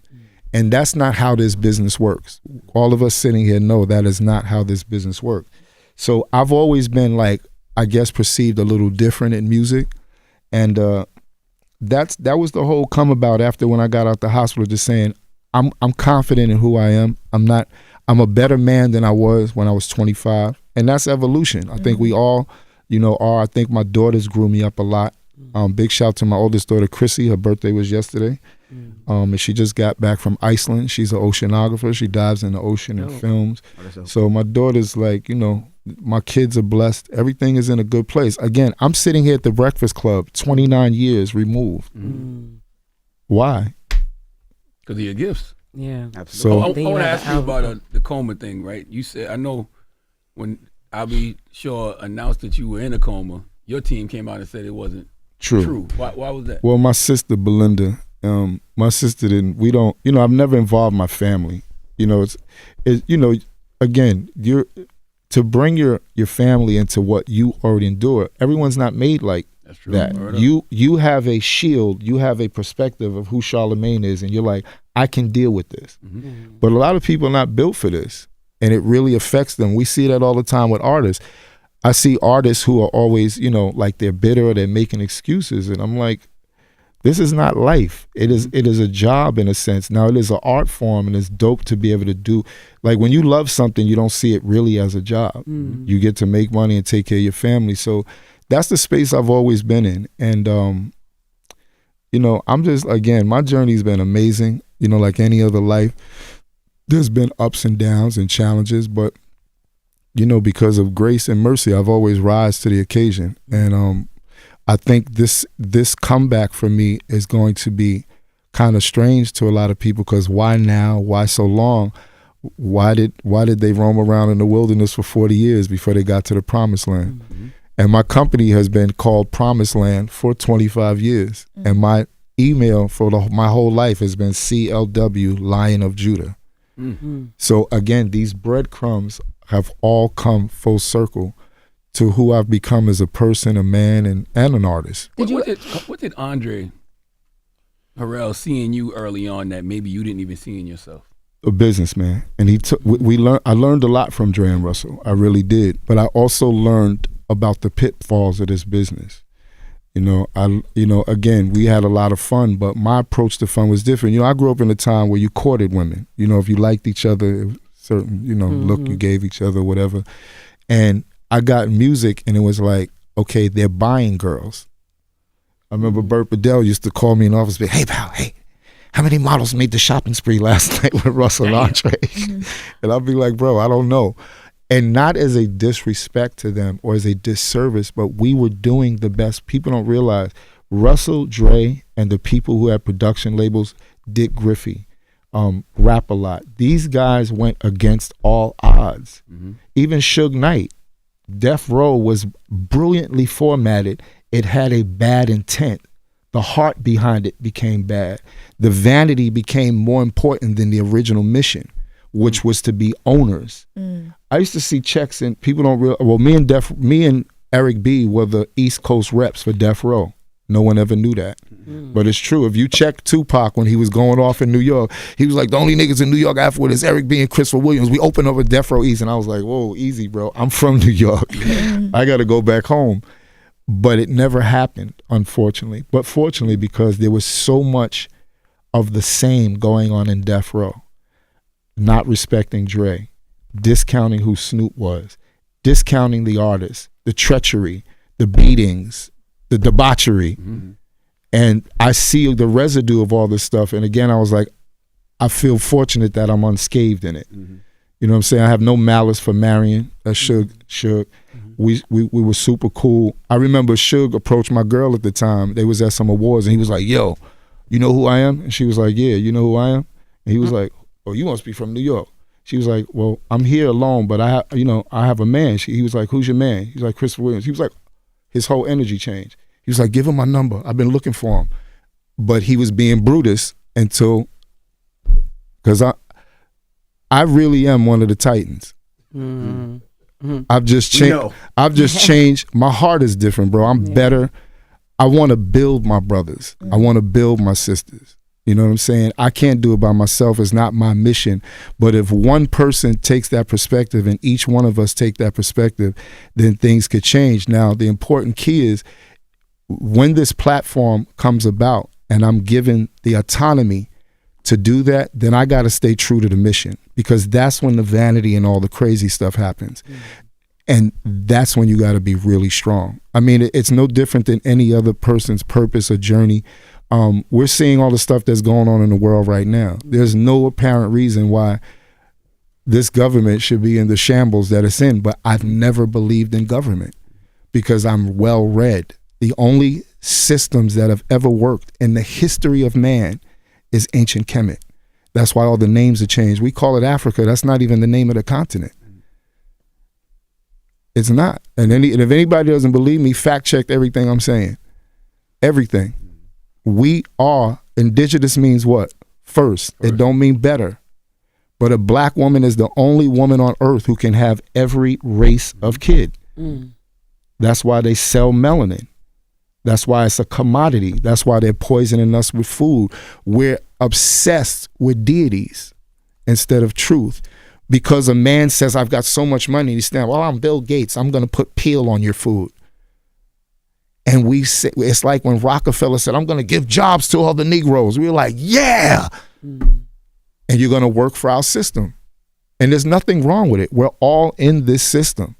And that's not how this business works. All of us sitting here know that is not how this business works. So I've always been, like, I guess, perceived a little different in music. And that was the whole come about after when I got out the hospital, just saying, I'm confident in who I am. I'm a better man than I was when I was 25. And that's evolution. I think we all, are. I think my daughters grew me up a lot. Big shout to my oldest daughter, Chrissy. Her birthday was yesterday. And she just got back from Iceland. She's an oceanographer. She dives in the ocean and films. So my daughter's like, my kids are blessed. Everything is in a good place. Again, I'm sitting here at the Breakfast Club, 29 years removed. Why? Because of your gifts. Yeah. Absolutely. So I want to ask you about the coma thing, right? You said, I know when Albie Shaw announced that you were in a coma, your team came out and said it wasn't true. Why was that? Well, my sister Belinda, my sister didn't. We don't. I've never involved my family. Again, to bring your family into what you already endure. Everyone's not made like that. You have a shield. You have a perspective of who Charlamagne is, and you're like, I can deal with this. But a lot of people are not built for this, and it really affects them. We see that all the time with artists. I see artists who are always, like they're bitter or they're making excuses. And I'm like, this is not life. It is a job in a sense. Now, it is an art form, and it's dope to be able to do. Like, when you love something, you don't see it really as a job. You get to make money and take care of your family. So that's the space I've always been in. And, I'm just, again, my journey's been amazing. Like any other life, there's been ups and downs and challenges, but because of grace and mercy, I've always rise to the occasion. And I think this comeback for me is going to be kind of strange to a lot of people, because why now? Why so long? Why did they roam around in the wilderness for 40 years before they got to the promised land? And my company has been called Promised Land for 25 years. And my email for my whole life has been CLW, Lion of Judah. So again, these breadcrumbs have all come full circle to who I've become as a person, a man, and an artist. What did Andre Harrell see in you early on that maybe you didn't even see in yourself? A businessman, and I learned a lot from Dre and Russell. I really did, but I also learned about the pitfalls of this business. Again, we had a lot of fun, but my approach to fun was different. I grew up in a time where you courted women. If you liked each other, certain, look you gave each other, whatever. And I got music, and it was like, okay, they're buying girls. I remember Burt Bedell used to call me in the office and be, hey, pal, hey, how many models made the shopping spree last night with Russell and Andre? And I'd be like, bro, I don't know. And not as a disrespect to them or as a disservice, but we were doing the best. People don't realize Russell, Dre, and the people who had production labels, Dick Griffey, Rap A Lot. These guys went against all odds. Even Suge Knight. Death Row was brilliantly formatted. It had a bad intent. The heart behind it became bad. The vanity became more important than the original mission, which was to be owners. I used to see checks, and people don't realize. Well, me and Eric B were the East Coast reps for Death Row. No one ever knew that. But it's true. If you check Tupac when he was going off in New York, he was like, the only niggas in New York after is Eric B and Christopher Williams. We opened up a Death Row East, and I was like, whoa, easy, bro. I'm from New York. I got to go back home. But it never happened, unfortunately. But fortunately, because there was so much of the same going on in Death Row. Not respecting Dre, discounting who Snoop was, discounting the artist, the treachery, the beatings, the debauchery. And I see the residue of all this stuff. And again, I was like, I feel fortunate that I'm unscathed in it. Mm-hmm. You know what I'm saying? I have no malice for Marion. Suge. We were super cool. I remember Suge approached my girl at the time. They was at some awards, and he was like, "Yo, you know who I am?" And she was like, "Yeah, you know who I am?" And he was like, "Oh, you must be from New York." She was like, "Well, I'm here alone, but I have a man." He was like, "Who's your man?" He's like, "Christopher Williams." He was like, his whole energy changed. He was like, "Give him my number. I've been looking for him." But he was being Brutus because I really am one of the Titans. Mm-hmm. I've just changed. I've just changed. My heart is different, bro. I'm better. I want to build my brothers. I want to build my sisters. You know what I'm saying? I can't do it by myself. It's not my mission. But if one person takes that perspective and each one of us take that perspective, then things could change. Now, the important key is when this platform comes about and I'm given the autonomy to do that, then I got to stay true to the mission, because that's when the vanity and all the crazy stuff happens. And that's when you got to be really strong. I mean, it's no different than any other person's purpose or journey. We're seeing all the stuff that's going on in the world right now. There's no apparent reason why this government should be in the shambles that it's in, but I've never believed in government because I'm well read. The only systems that have ever worked in the history of man is ancient Kemet. That's why all the names are changed. We call it Africa. That's not even the name of the continent. It's not. And if anybody doesn't believe me, fact check everything I'm saying. Everything. We are, indigenous means what? First. It don't mean better. But a black woman is the only woman on earth who can have every race of kid. That's why they sell melanin. That's why it's a commodity. That's why they're poisoning us with food. We're obsessed with deities instead of truth. Because a man says, "I've got so much money," you stand, "Well, I'm Bill Gates. I'm going to put peel on your food." And we say, it's like when Rockefeller said, "I'm going to give jobs to all the Negroes." We were like, yeah. And you're going to work for our system. And there's nothing wrong with it. We're all in this system.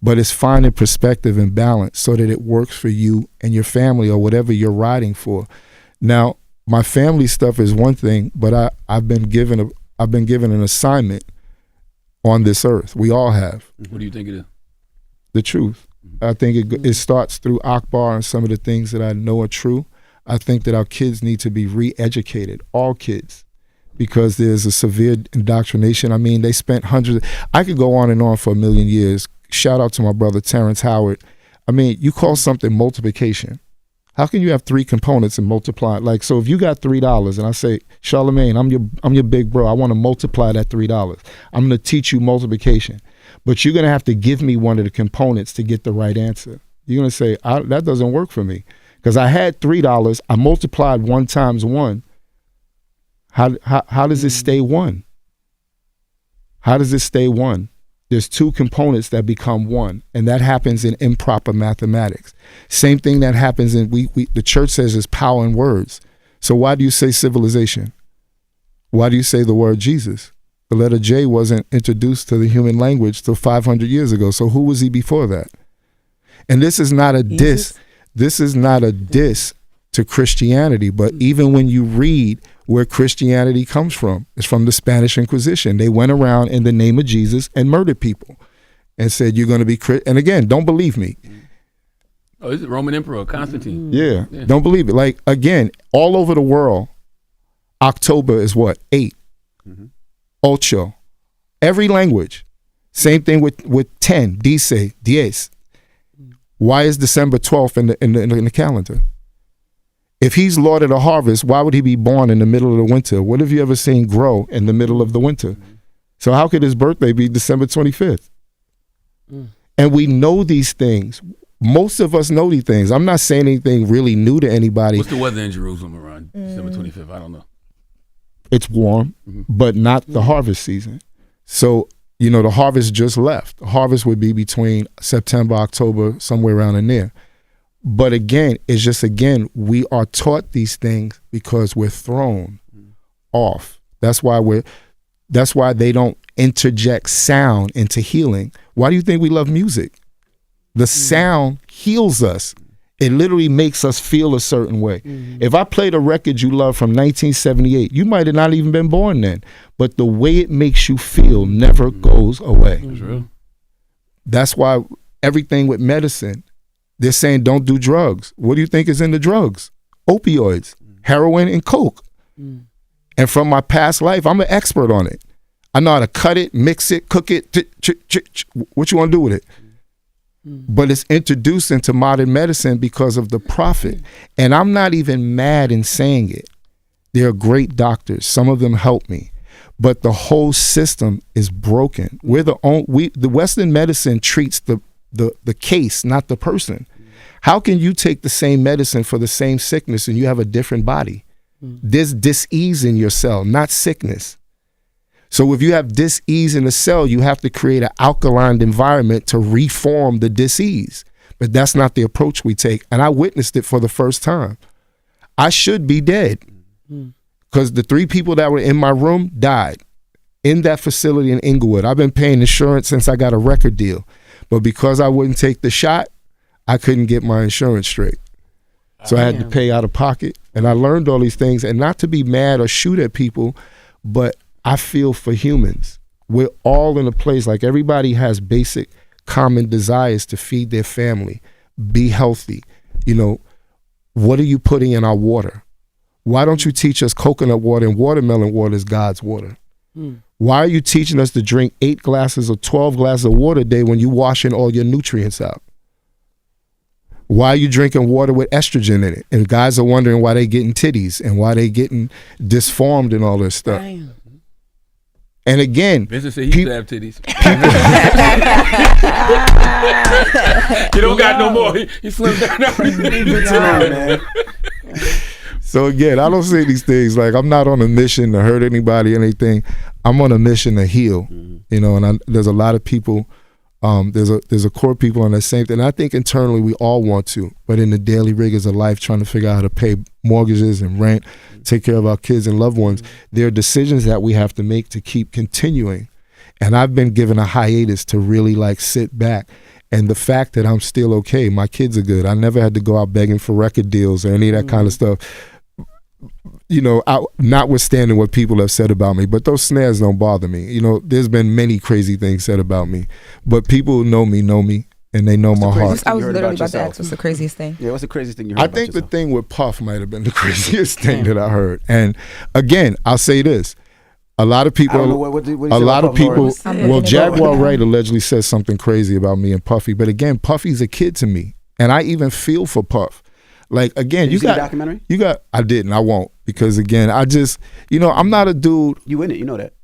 But it's finding perspective and balance so that it works for you and your family or whatever you're riding for. Now, my family stuff is one thing, but I've been given an assignment on this earth. We all have. What do you think it is? The truth. I think it starts through Akbar and some of the things that I know are true. I think that our kids need to be re-educated, all kids, because there's a severe indoctrination. I mean, they spent hundreds. I could go on and on for a million years. Shout out to my brother Terrence Howard. I mean, you call something multiplication. How can you have three components and multiply? Like, so if you got $3 and I say, Charlamagne, I'm your big bro. I want to multiply that $3. I'm going to teach you multiplication. But you're going to have to give me one of the components to get the right answer. You're going to say, that doesn't work for me. Because I had $3. I multiplied 1 times 1. How does it stay 1? How does it stay 1? There's 2 components that become 1, and that happens in improper mathematics. Same thing that happens in, the church says there's power in words. So why do you say civilization? Why do you say the word Jesus? The letter J wasn't introduced to the human language till 500 years ago. So who was he before that? And this is not a diss. This is not a diss to Christianity, but even when you read where Christianity comes from, it's from the Spanish Inquisition. They went around in the name of Jesus and murdered people and said, you're going to be and again, don't believe me. Oh, is it Roman Emperor Constantine? Yeah, don't believe it. Like, again, all over the world, October is what? 8. Ocho. Every language. Same thing with 10. Dice, diez. Why is December 12th in the calendar? If he's Lord of the harvest, why would he be born in the middle of the winter? What have you ever seen grow in the middle of the winter? So how could his birthday be December 25th? And we know these things. Most of us know these things. I'm not saying anything really new to anybody. What's the weather in Jerusalem around December 25th? I don't know. It's warm, but not the harvest season. So, the harvest just left. The harvest would be between September, October, somewhere around in there. But again, it's just, we are taught these things because we're thrown off. That's why they don't interject sound into healing. Why do you think we love music? The sound heals us. It literally makes us feel a certain way. If I played a record you love from 1978, you might have not even been born then, but the way it makes you feel never goes away. That's why everything with medicine, they're saying don't do drugs. What do you think is in the drugs? Opioids, heroin, and coke. And from my past life, I'm an expert on it. I know how to cut it, mix it, cook it. What you want to do with it? But it's introduced into modern medicine because of the profit. And I'm not even mad in saying it. They're great doctors. Some of them help me. But the whole system is broken. The Western medicine treats the case, not the person. How can you take the same medicine for the same sickness and you have a different body? There's dis-ease in your cell, not sickness. So if you have dis-ease in a cell, you have to create an alkaline environment to reform the dis-ease. But that's not the approach we take. And I witnessed it for the first time. I should be dead because the 3 people that were in my room died in that facility in Inglewood. I've been paying insurance since I got a record deal. But because I wouldn't take the shot, I couldn't get my insurance straight. So I had to pay out of pocket. And I learned all these things, and not to be mad or shoot at people, but I feel for humans. We're all in a place, like everybody has basic common desires to feed their family, be healthy. You know, what are you putting in our water? Why don't you teach us coconut water and watermelon water is God's water? Why are you teaching us to drink 8 glasses or 12 glasses of water a day when you're washing all your nutrients out? Why are you drinking water with estrogen in it? And guys are wondering why they getting titties and why they getting disformed and all this stuff. Damn. And again, Vincent said he used to have titties. You don't got no more. He slimmed down. Man. So again, I don't say these things like I'm not on a mission to hurt anybody or anything. I'm on a mission to heal. You know, and there's a lot of people. There's a core people on that same thing. And I think internally we all want to, but in the daily rigors of life, trying to figure out how to pay mortgages and rent, take care of our kids and loved ones, there are decisions that we have to make to keep continuing. And I've been given a hiatus to really like sit back. And the fact that I'm still okay, my kids are good. I never had to go out begging for record deals or any of that kind of stuff. You know, notwithstanding what people have said about me, but those snares don't bother me. You know, there's been many crazy things said about me, but people who know me, and they know my heart. I was literally about to ask, what's the craziest thing? Yeah, what's the craziest thing you heard about yourself? I think the thing with Puff might have been the craziest thing that I heard. And again, I'll say this. A lot of people, well, Jaguar Wright allegedly says something crazy about me and Puffy, but again, Puffy's a kid to me, and I even feel for Puff. Like, again, Did you see the documentary? I didn't, I won't, because again, I just, you know, I'm not a dude. You in it, you know that.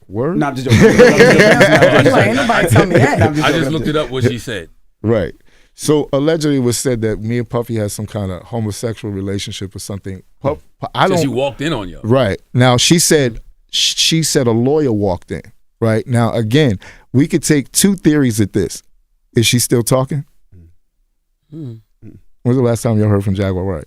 Word? No, I'm just joking. Ain't nobody tell me that. I just looked it up what she said. Right. So allegedly it was said that me and Puffy had some kind of homosexual relationship or something. She walked in on you. Right. Now she said a lawyer walked in. Right. Now again, we could take 2 theories at this. Is she still talking? When's the last time y'all heard from Jaguar Wright?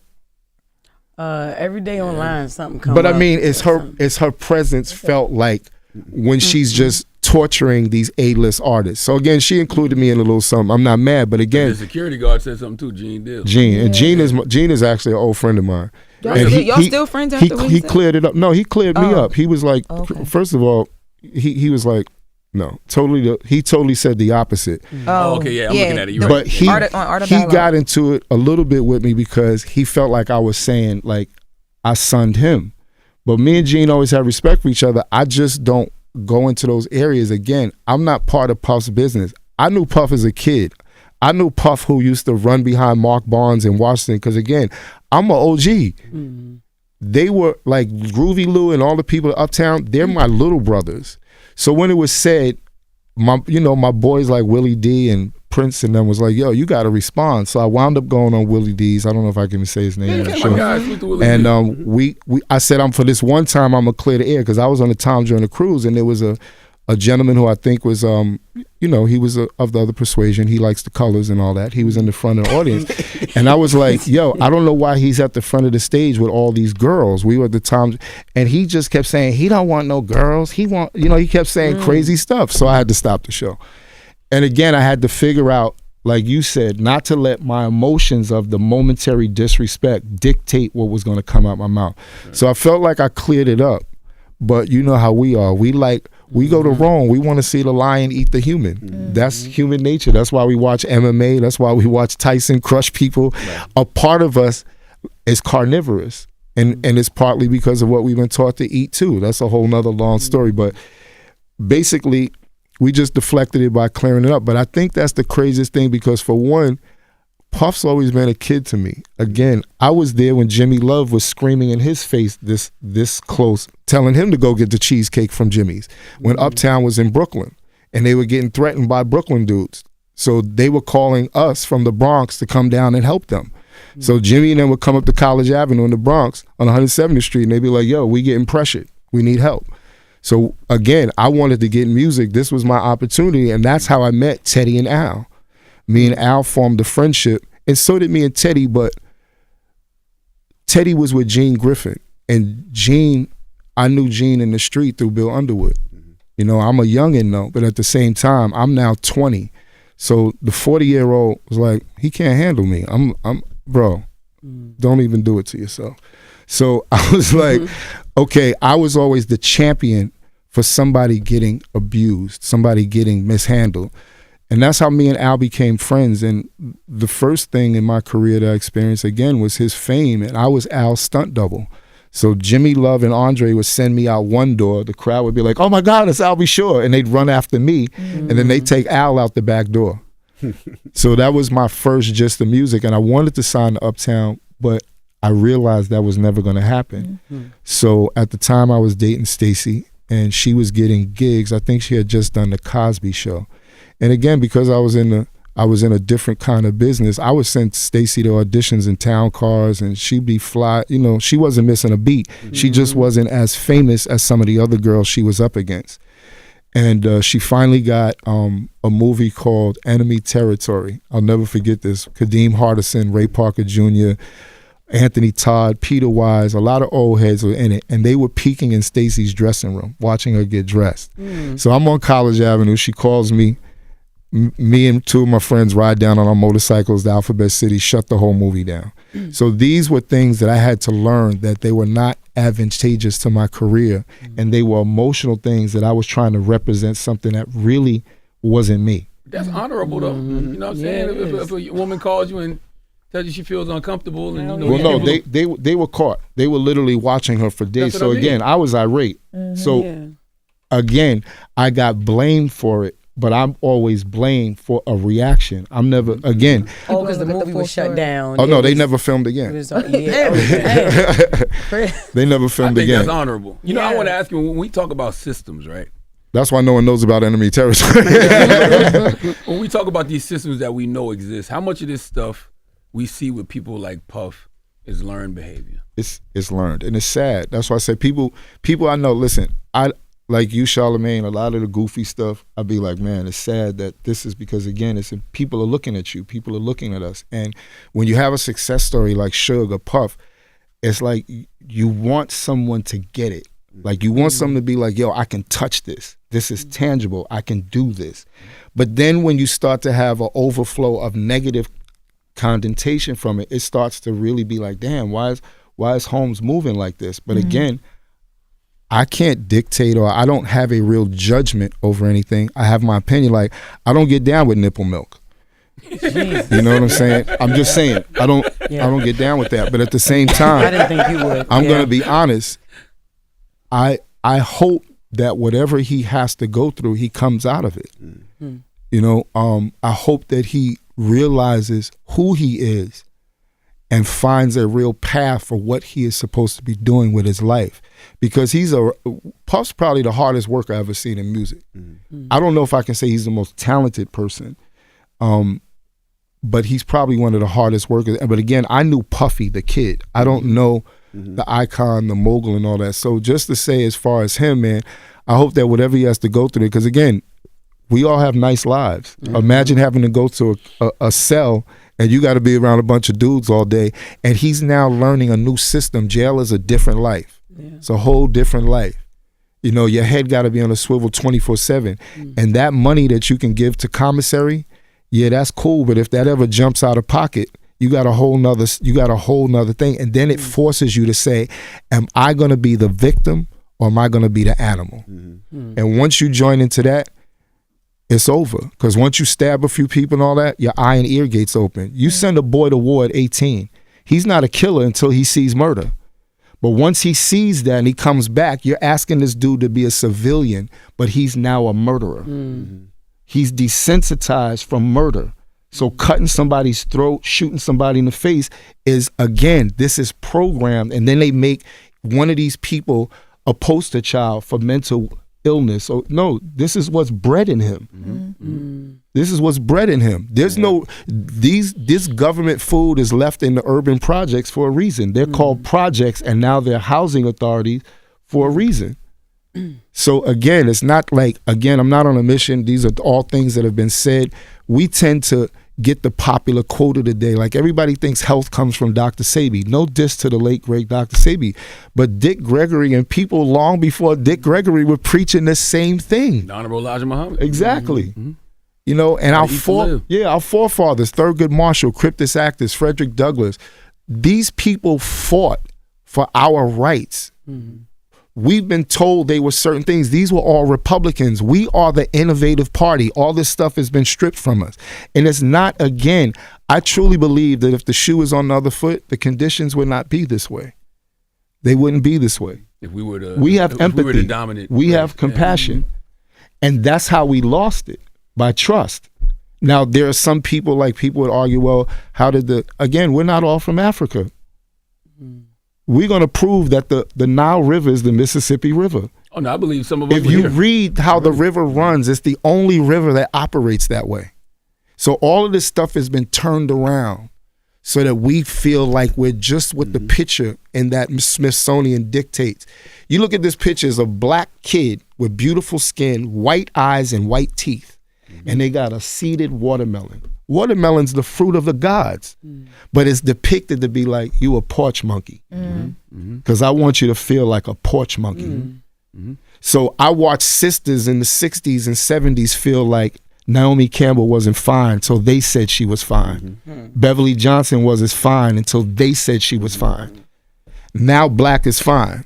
Every day online something comes But up. I mean, it's her presence felt like when she's just torturing these A-list artists. So again, she included me in a little something. I'm not mad, but again, the security guard said something too. Gene did. And Gene is actually an old friend of mine. Y'all still friends after he cleared it up. No, he cleared me up. He was like, first of all, he was like, no, totally. He totally said the opposite. Oh, okay, yeah, I'm looking at it. You're but right. he got into it a little bit with me because he felt like I was saying like I sunned him. But me and Gene always have respect for each other. I just don't go into those areas. Again, I'm not part of Puff's business. I knew Puff as a kid. I knew Puff who used to run behind Mark Barnes in Washington because, again, I'm an OG. Mm-hmm. They were like Groovy Lou and all the people at Uptown, they're my little brothers. So when it was said, my boys like Willie D and Prince and them was like, yo, you got to respond. So I wound up going on Willie D's. I don't know if I can say his name. And I said, for this one time, I'm going to clear the air because I was on the Tom during the cruise and there was a gentleman who I think was, he was of the other persuasion. He likes the colors and all that. He was in the front of the audience. And I was like, yo, I don't know why he's at the front of the stage with all these girls. We were at the Tom, and he just kept saying, he don't want no girls. He kept saying crazy stuff. So I had to stop the show. And again, I had to figure out like you said, not to let my emotions of the momentary disrespect dictate what was going to come out my mouth. Right. So I felt like I cleared it up. But you know how we are. We go to Rome. We want to see the lion eat the human. Mm-hmm. That's human nature. That's why we watch MMA. That's why we watch Tyson crush people. Right. A part of us is carnivorous. And it's partly because of what we've been taught to eat too. That's a whole nother long story. But basically, we just deflected it by clearing it up. But I think that's the craziest thing because for one, Puff's always been a kid to me. Again, I was there when Jimmy Love was screaming in his face this close, telling him to go get the cheesecake from Jimmy's when Uptown was in Brooklyn and they were getting threatened by Brooklyn dudes. So they were calling us from the Bronx to come down and help them. So Jimmy and them would come up to College Avenue in the Bronx on 170th Street and they'd be like, yo, we getting pressured. We need help. So again, I wanted to get in music. This was my opportunity. And that's how I met Teddy and Al. Me and Al formed a friendship, and so did me and Teddy, but Teddy was with Gene Griffin, and I knew Gene in the street through Bill Underwood. Mm-hmm. You know, I'm a youngin' though, but at the same time, I'm now 20. So the 40-year-old was like, he can't handle me. I'm bro, don't even do it to yourself. So I was like, okay, I was always the champion for somebody getting abused, somebody getting mishandled. And that's how me and Al became friends. And the first thing in my career that I experienced, again, was his fame. And I was Al's stunt double. So Jimmy Love and Andre would send me out one door. The crowd would be like, oh, my God, it's Al B. Sure. And they'd run after me. And then they'd take Al out the back door. So that was my first gist of music. And I wanted to sign to Uptown, but I realized that was never going to happen. So at the time, I was dating Stacy, and she was getting gigs. I think she had just done the Cosby Show. And again, because I was in a different kind of business, I would send Stacy to auditions in town cars, and she'd be fly. You know, she wasn't missing a beat. She just wasn't as famous as some of the other girls she was up against. And she finally got a movie called Enemy Territory. I'll never forget this. Kadeem Hardison, Ray Parker Jr., Anthony Todd, Peter Wise, a lot of old heads were in it, and they were peeking in Stacy's dressing room, watching her get dressed. So I'm on College Avenue. She calls me. Me and two of my friends ride down on our motorcycles to Alphabet City, shut the whole movie down. So these were things that I had to learn, that they were not advantageous to my career, and they were emotional things that I was trying to represent something that really wasn't me. That's honorable, though. You know what I'm saying? If a woman calls you and tells you she feels uncomfortable, and well, no, they were caught. They were literally watching her for days. So again, I was irate. So again, I got blamed for it. But I'm always blamed for a reaction. I'm never, again. Oh, because the movie was shut down. Oh, no, they never filmed again. They never filmed again. That's honorable. You know, I want to ask you, when we talk about systems, right? That's why no one knows about Enemy Territory. When we talk about these systems that we know exist, how much of this stuff we see with people like Puff is learned behavior? It's learned, and it's sad. That's why I say people I know, listen, like you, Charlamagne, a lot of the goofy stuff, I'd be like, man, it's sad that this is because, again, it's people are looking at you. People are looking at us. And when you have a success story like Suge or Puff, it's like you want someone to get it. Like you want someone to be like, yo, I can touch this. This is tangible. I can do this. But then when you start to have an overflow of negative connotation from it, it starts to really be like, damn, why is Holmes moving like this? But again, I can't dictate, or I don't have a real judgment over anything. I have my opinion. Like, I don't get down with nipple milk. You know what I'm saying? I'm just saying, I don't get down with that. But at the same time, I didn't think you would. I'm gonna be honest. I hope that whatever he has to go through, he comes out of it. You know, I hope that he realizes who he is and finds a real path for what he is supposed to be doing with his life. Because Puff's probably the hardest worker I've ever seen in music. I don't know if I can say he's the most talented person, but he's probably one of the hardest workers. But again, I knew Puffy, the kid. I don't know the icon, the mogul, and all that. So just to say, as far as him, man, I hope that whatever he has to go through, because again, we all have nice lives. Imagine having to go to a cell and you got to be around a bunch of dudes all day. And he's now learning a new system. Jail is a different life. It's a whole different life. You know, your head got to be on a swivel 24/7. And that money that you can give to commissary yeah, that's cool, but if that ever jumps out of pocket, you got a whole nother thing. And then it forces you to say, am I going to be the victim or am I going to be the animal? And once you join into that, it's over. Because once you stab a few people and all that, your eye and ear gates open. You send a boy to war at 18. He's not a killer until he sees murder. But once he sees that and he comes back, you're asking this dude to be a civilian, but he's now a murderer. He's desensitized from murder. So cutting somebody's throat, shooting somebody in the face is, again, this is programmed. And then they make one of these people a poster child for mental illness. So no, this is what's bred in him. This is what's bred in him. There's this government food is left in the urban projects for a reason. They're called projects, and now they're housing authorities for a reason. So again, it's not like, I'm not on a mission. These are all things that have been said. We tend to get the popular quote of the day. Like, everybody thinks health comes from Dr. Sebi. No diss to the late, great Dr. Sebi. But Dick Gregory and people long before Dick Gregory were preaching the same thing. The Honorable Elijah Muhammad. Exactly. You know, and our forefathers, Thurgood Marshall, Cryptus Actus, Frederick Douglass, these people fought for our rights. We've been told they were certain things. These were all Republicans. We are the innovative party. All this stuff has been stripped from us. And it's not, again, I truly believe that if the shoe is on the other foot, the conditions would not be this way. They wouldn't be this way. If we were the, we have empathy. We were the dominant. We have compassion. And that's how we lost it, by trust. Now, there are some people, like people would argue, well, how did again, we're not all from Africa. We're going to prove that the Nile River is the Mississippi River. Oh, no, I believe some of us If you read how the river runs, it's the only river that operates that way. So all of this stuff has been turned around so that we feel like we're just what the picture in that Smithsonian dictates. You look at this picture, it's a black kid with beautiful skin, white eyes, and white teeth. And they got a seeded watermelon. Watermelon's the fruit of the gods, but it's depicted to be like, you a porch monkey. Because I want you to feel like a porch monkey. So I watched sisters in the 60s and 70s feel like Naomi Campbell wasn't fine until they said she was fine. Beverly Johnson wasn't fine until they said she was fine. Now black is fine.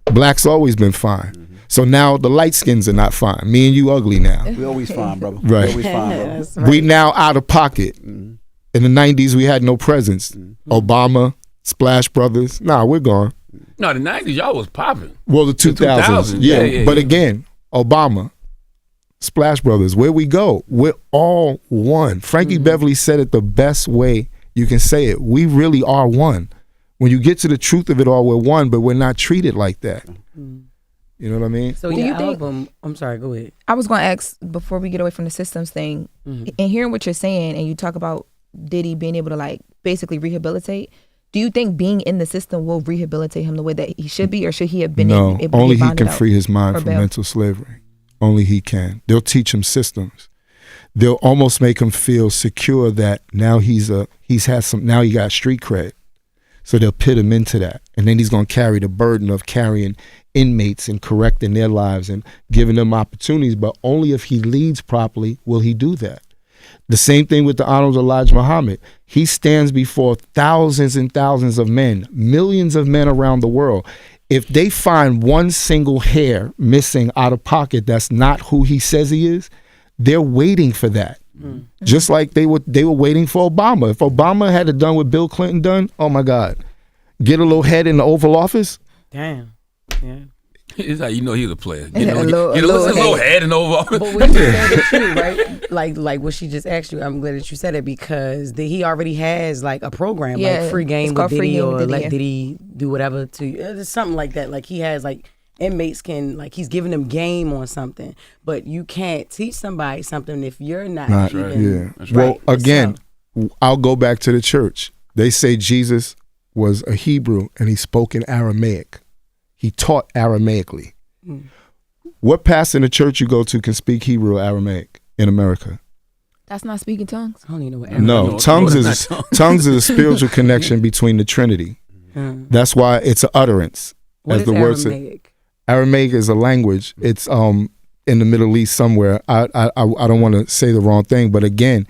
Black's always been fine. So now the light skins are not fine. Me and you ugly now. We always fine, brother. Right. We always fine, brother. Right. We now out of pocket. In the 90s, we had no presence. Obama, Splash Brothers. Nah, we're gone. No, the 90s, y'all was popping. Well, the 2000s. Yeah. But again, Obama, Splash Brothers, where we go, we're all one. Frankie Beverly said it the best way you can say it. We really are one. When you get to the truth of it all, we're one, but we're not treated like that. You know what I mean? So your album, I'm sorry, go ahead. I was going to ask, before we get away from the systems thing, and hearing what you're saying, and you talk about Diddy being able to like basically rehabilitate, do you think being in the system will rehabilitate him the way that he should be, or should he have been able to only be he can out free his mind from mental slavery. Only he can. They'll teach him systems. They'll almost make him feel secure that now he got street cred. So they'll pit him into that. And then he's going to carry the burden of carrying inmates and correcting their lives and giving them opportunities. But only if he leads properly will he do that. The same thing with the Honorable Elijah Muhammad. He stands before thousands and thousands of men, millions of men around the world. If they find one single hair missing out of pocket that's not who he says he is, they're waiting for that. Just like they were waiting for Obama. If Obama had it done what Bill Clinton done, oh my God, get a little head in the Oval Office. Damn. Yeah. It's how you know he's a player. A little head and over. But what you said is true, right? Like what she just asked you. I'm glad that you said it because he already has like a program, like Free Game with Diddy or let Diddy do whatever to you. Something like that. Like he has like inmates can, like he's giving them game on something, but you can't teach somebody something if you're not even. Right. Well, again, I'll go back to the church. They say Jesus was a Hebrew and he spoke in Aramaic. He taught Aramaically. What pastor in the church you go to can speak Hebrew or Aramaic in America? That's not speaking tongues. I don't even know what No, tongues is a spiritual connection between the Trinity. That's why it's an utterance. What as is the word Aramaic? Aramaic is a language. It's in the Middle East somewhere. I don't want to say the wrong thing, but again,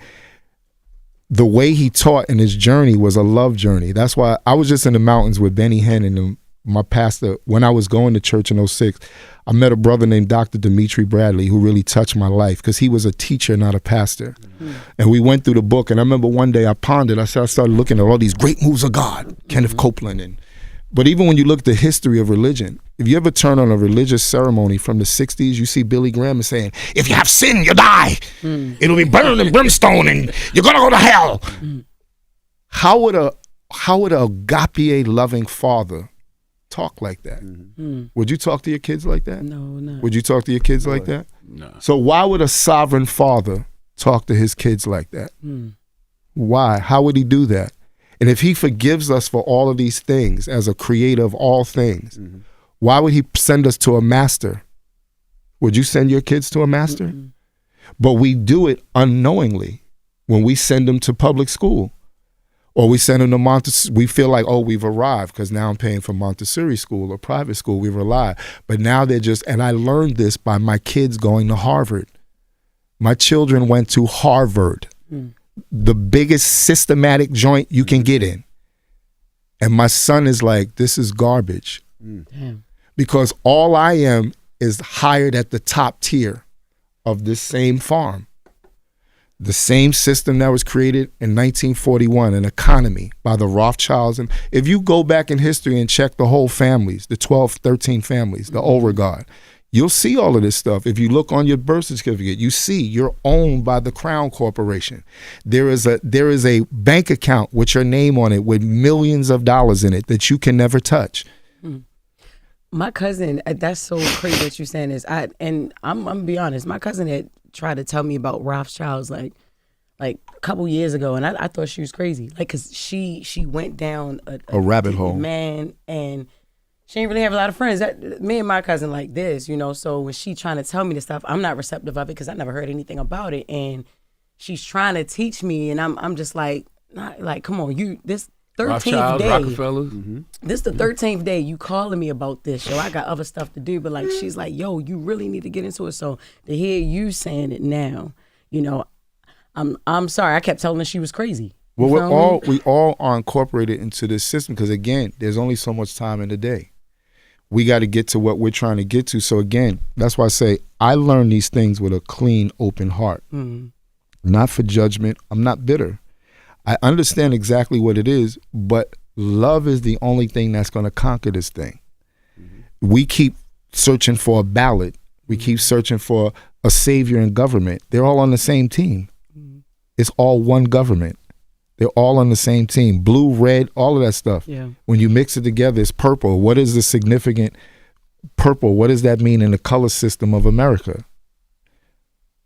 the way he taught in his journey was a love journey. That's why I was just in the mountains with Benny Hinn and my pastor. When I was going to church in 2006, I met a brother named Dr. Dimitri Bradley who really touched my life because he was a teacher, not a pastor. Mm-hmm. And we went through the book, and I remember one day I pondered. I started looking at all these great moves of God, Kenneth Copeland. But even when you look at the history of religion, if you ever turn on a religious ceremony from the 60s, you see Billy Graham saying, if you have sin, you die. It'll be burned in brimstone and you're going to go to hell. How would a agape loving father talk like that? Would you talk to your kids like that? No, not. Would you talk to your kids like that? No. So why would a sovereign father talk to his kids like that? Why? How would he do that? And if he forgives us for all of these things as a creator of all things, why would he send us to a master? Would you send your kids to a master? But we do it unknowingly when we send them to public school. Or we send them to Montessori. We feel like, oh, we've arrived because now I'm paying for Montessori school or private school. We've arrived. But now they're just, and I learned this by my kids going to Harvard. My children went to Harvard, the biggest systematic joint you can get in. And my son is like, this is garbage. Damn. Because all I am is hired at the top tier of this same farm. The same system that was created in 1941, an economy by the Rothschilds. And if you go back in history and check the whole families, the 12, 13 families, the Overgard, you'll see all of this stuff. If you look on your birth certificate, you see you're owned by the Crown Corporation. There is a bank account with your name on it with millions of dollars in it that you can never touch. My cousin, that's so crazy that you're saying this. I'm gonna be honest, my cousin had tried to tell me about Rothschilds like a couple years ago, and I thought she was crazy. Like, cause she went down a rabbit hole, man, and she didn't really have a lot of friends. Me and my cousin like this, you know. So when she trying to tell me this stuff, I'm not receptive of it because I never heard anything about it, and she's trying to teach me, and I'm just like, come on, this 13th day, Rockefellers. This the 13th day you calling me about this, yo. I got other stuff to do, but like she's like, yo, you really need to get into it. So to hear you saying it now, you know, I'm sorry. I kept telling her she was crazy. Well, we all are incorporated into this system because again, there's only so much time in the day. We got to get to what we're trying to get to. So again, that's why I say I learn these things with a clean, open heart, not for judgment. I'm not bitter. I understand exactly what it is, but love is the only thing that's going to conquer this thing. We keep searching for a ballot. We keep searching for a savior in government. They're all on the same team. It's all one government. They're all on the same team. Blue, red, all of that stuff. Yeah. When you mix it together, it's purple. What is the significant purple? What does that mean in the color system of America?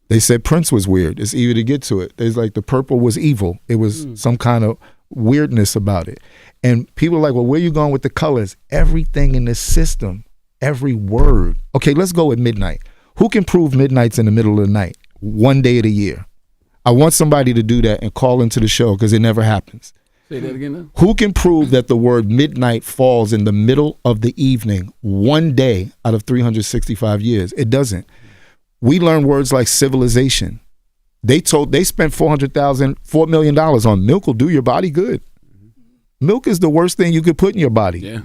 They said Prince was weird. It's easy to get to it. There's like the purple was evil. It was some kind of weirdness about it. And people are like, well, where are you going with the colors? Everything in this system, every word. Okay, let's go with midnight. Who can prove midnight's in the middle of the night, one day of the year? I want somebody to do that and call into the show because it never happens. Say that again now. Who can prove that the word midnight falls in the middle of the evening, one day out of 365 years? It doesn't. We learn words like civilization. They spent $4 million on milk will do your body good. Milk is the worst thing you could put in your body. Yeah.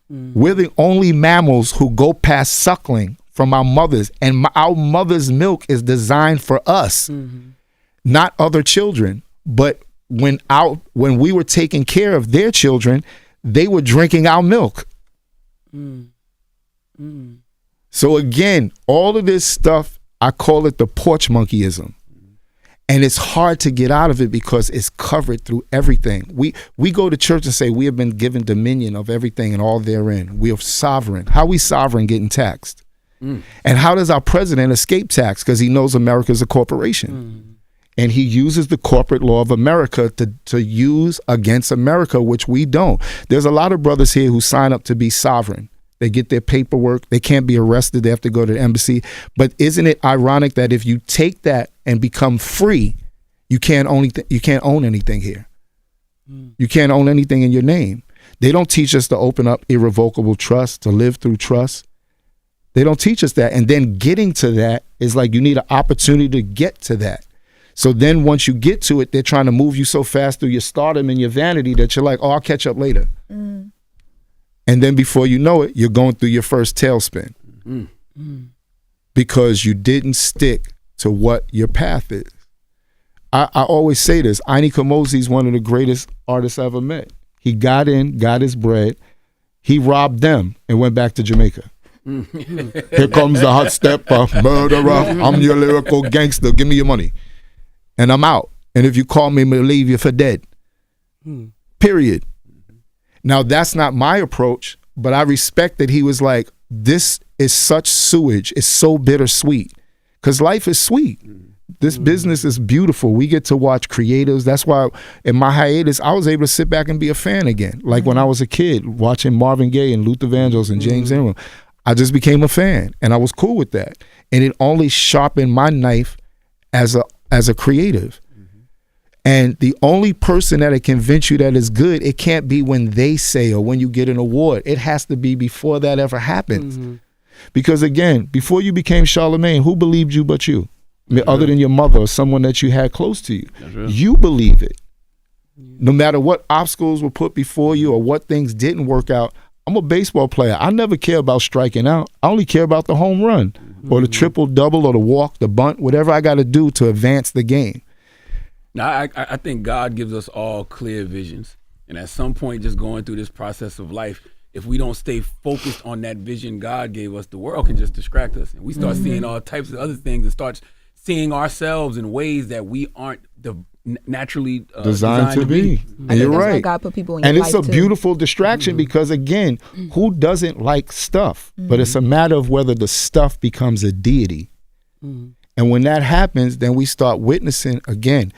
We're the only mammals who go past suckling from our mothers, and our mother's milk is designed for us, not other children. But when we were taking care of their children, they were drinking our milk. So again, all of this stuff, I call it the porch monkeyism. And it's hard to get out of it because it's covered through everything. We go to church and say we have been given dominion of everything and all therein. We are sovereign. How are we sovereign getting taxed? And how does our president escape tax? Because he knows America's a corporation. And he uses the corporate law of America to use against America, which we don't. There's a lot of brothers here who sign up to be sovereign. They get their paperwork. They can't be arrested. They have to go to the embassy. But isn't it ironic that if you take that and become free, you can't own anything here? You can't own anything in your name. They don't teach us to open up irrevocable trust, to live through trust. They don't teach us that. And then getting to that is like you need an opportunity to get to that. So then once you get to it, they're trying to move you so fast through your stardom and your vanity that you're like, oh, I'll catch up later. And then before you know it, you're going through your first tailspin because you didn't stick to what your path is. I always say this, Iny Kamosi is one of the greatest artists I ever met. He got in, got his bread, he robbed them and went back to Jamaica. Here comes the hot stepper, murderer, I'm your lyrical gangster, give me your money. And I'm out. And if you call me, I'm gonna leave you for dead. Period. Now that's not my approach, but I respect that he was like, this is such sewage, it's so bittersweet. Because life is sweet. This business is beautiful. We get to watch creatives. That's why in my hiatus, I was able to sit back and be a fan again. Like when I was a kid, watching Marvin Gaye and Luther Vandross and James Ingram, I just became a fan and I was cool with that. And it only sharpened my knife as a creative. And the only person that'll convince you that it's good, it can't be when they say or when you get an award. It has to be before that ever happens. Because again, before you became Charlamagne, who believed you but you? I mean, other than your mother or someone that you had close to you. You believe it. No matter what obstacles were put before you or what things didn't work out. I'm a baseball player. I never care about striking out. I only care about the home run or the triple double or the walk, the bunt, whatever I got to do to advance the game. Now, I think God gives us all clear visions. And at some point, just going through this process of life, if we don't stay focused on that vision God gave us, the world can just distract us. And we start seeing all types of other things and start seeing ourselves in ways that we aren't naturally designed to be. And you're right. Why God put people in your and it's life a beautiful distraction because, again, who doesn't like stuff? But it's a matter of whether the stuff becomes a deity. And when that happens, then we start witnessing, again,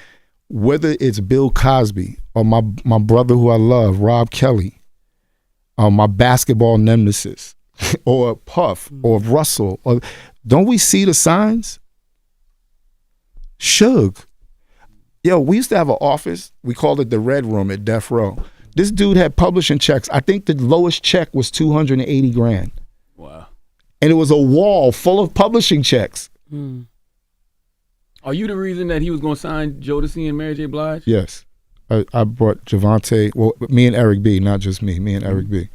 whether it's Bill Cosby or my brother who I love, Rob Kelly, my basketball nemesis, or Puff, or Russell, or don't we see the signs? Suge. Yo, we used to have an office. We called it the Red Room at Death Row. This dude had publishing checks. I think the lowest check was $280,000. Wow. And it was a wall full of publishing checks. Are you the reason that he was going to sign Jodeci and Mary J. Blige? Yes. I brought Javante, well, me and Eric B, not just me and Eric B.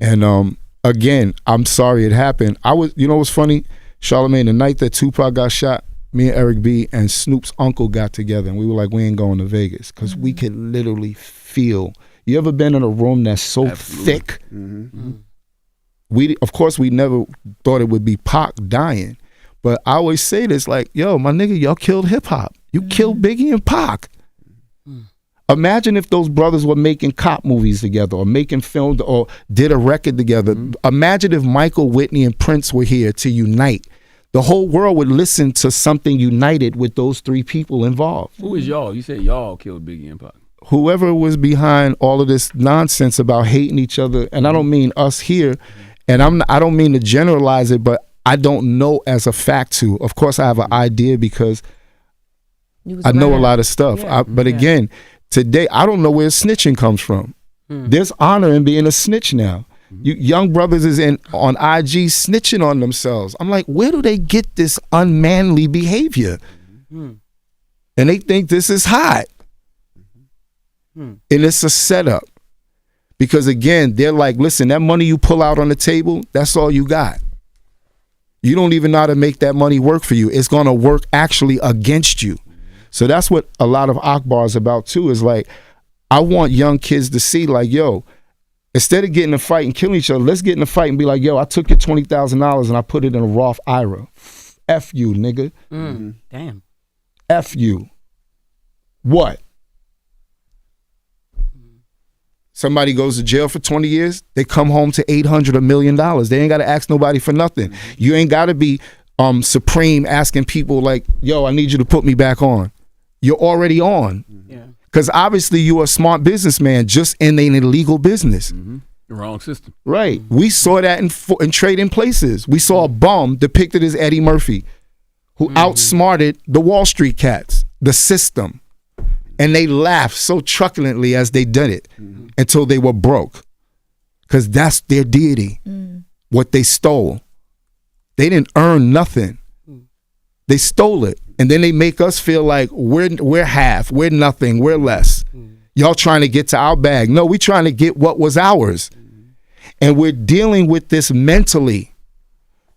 And again, I'm sorry it happened. You know what's funny? Charlamagne, the night that Tupac got shot, me and Eric B and Snoop's uncle got together and we were like, we ain't going to Vegas because we could literally feel. You ever been in a room that's so thick? Of course, we never thought it would be Pac dying, but I always say this like, yo, my nigga, y'all killed hip hop. You killed Biggie and Pac. Imagine if those brothers were making cop movies together or making films or did a record together. Imagine if Michael, Whitney, and Prince were here to unite. The whole world would listen to something united with those three people involved. Who is y'all? You said y'all killed Biggie and Pac. Whoever was behind all of this nonsense about hating each other, and I don't mean us here, and I don't mean to generalize it, but I don't know as a fact to. Of course, I have an idea because I know a lot of stuff. But again, today, I don't know where snitching comes from. There's honor in being a snitch now. You young brothers is on IG snitching on themselves. I'm like, where do they get this unmanly behavior? And they think this is hot. And it's a setup. Because again, they're like, listen, that money you pull out on the table, that's all you got. You don't even know how to make that money work for you. It's going to work actually against you. So that's what a lot of Akbar is about too, is like, I want young kids to see like, yo, instead of getting in a fight and killing each other, let's get in a fight and be like, yo, I took your $20,000 and I put it in a Roth IRA. F you, nigga. Damn. F you. What? Somebody goes to jail for 20 years, they come home to $800 or $1 million. They ain't got to ask nobody for nothing. You ain't got to be supreme asking people like, yo, I need you to put me back on. You're already on. Because obviously you're a smart businessman just in an illegal business. The wrong system. Right. We saw that in Trading Places. We saw a bum depicted as Eddie Murphy who outsmarted the Wall Street cats, the system. And they laughed so truculently as they did it until they were broke. Because that's their deity, what they stole. They didn't earn nothing. They stole it. And then they make us feel like we're half, we're nothing, we're less. Y'all trying to get to our bag. No, we trying to get what was ours. And we're dealing with this mentally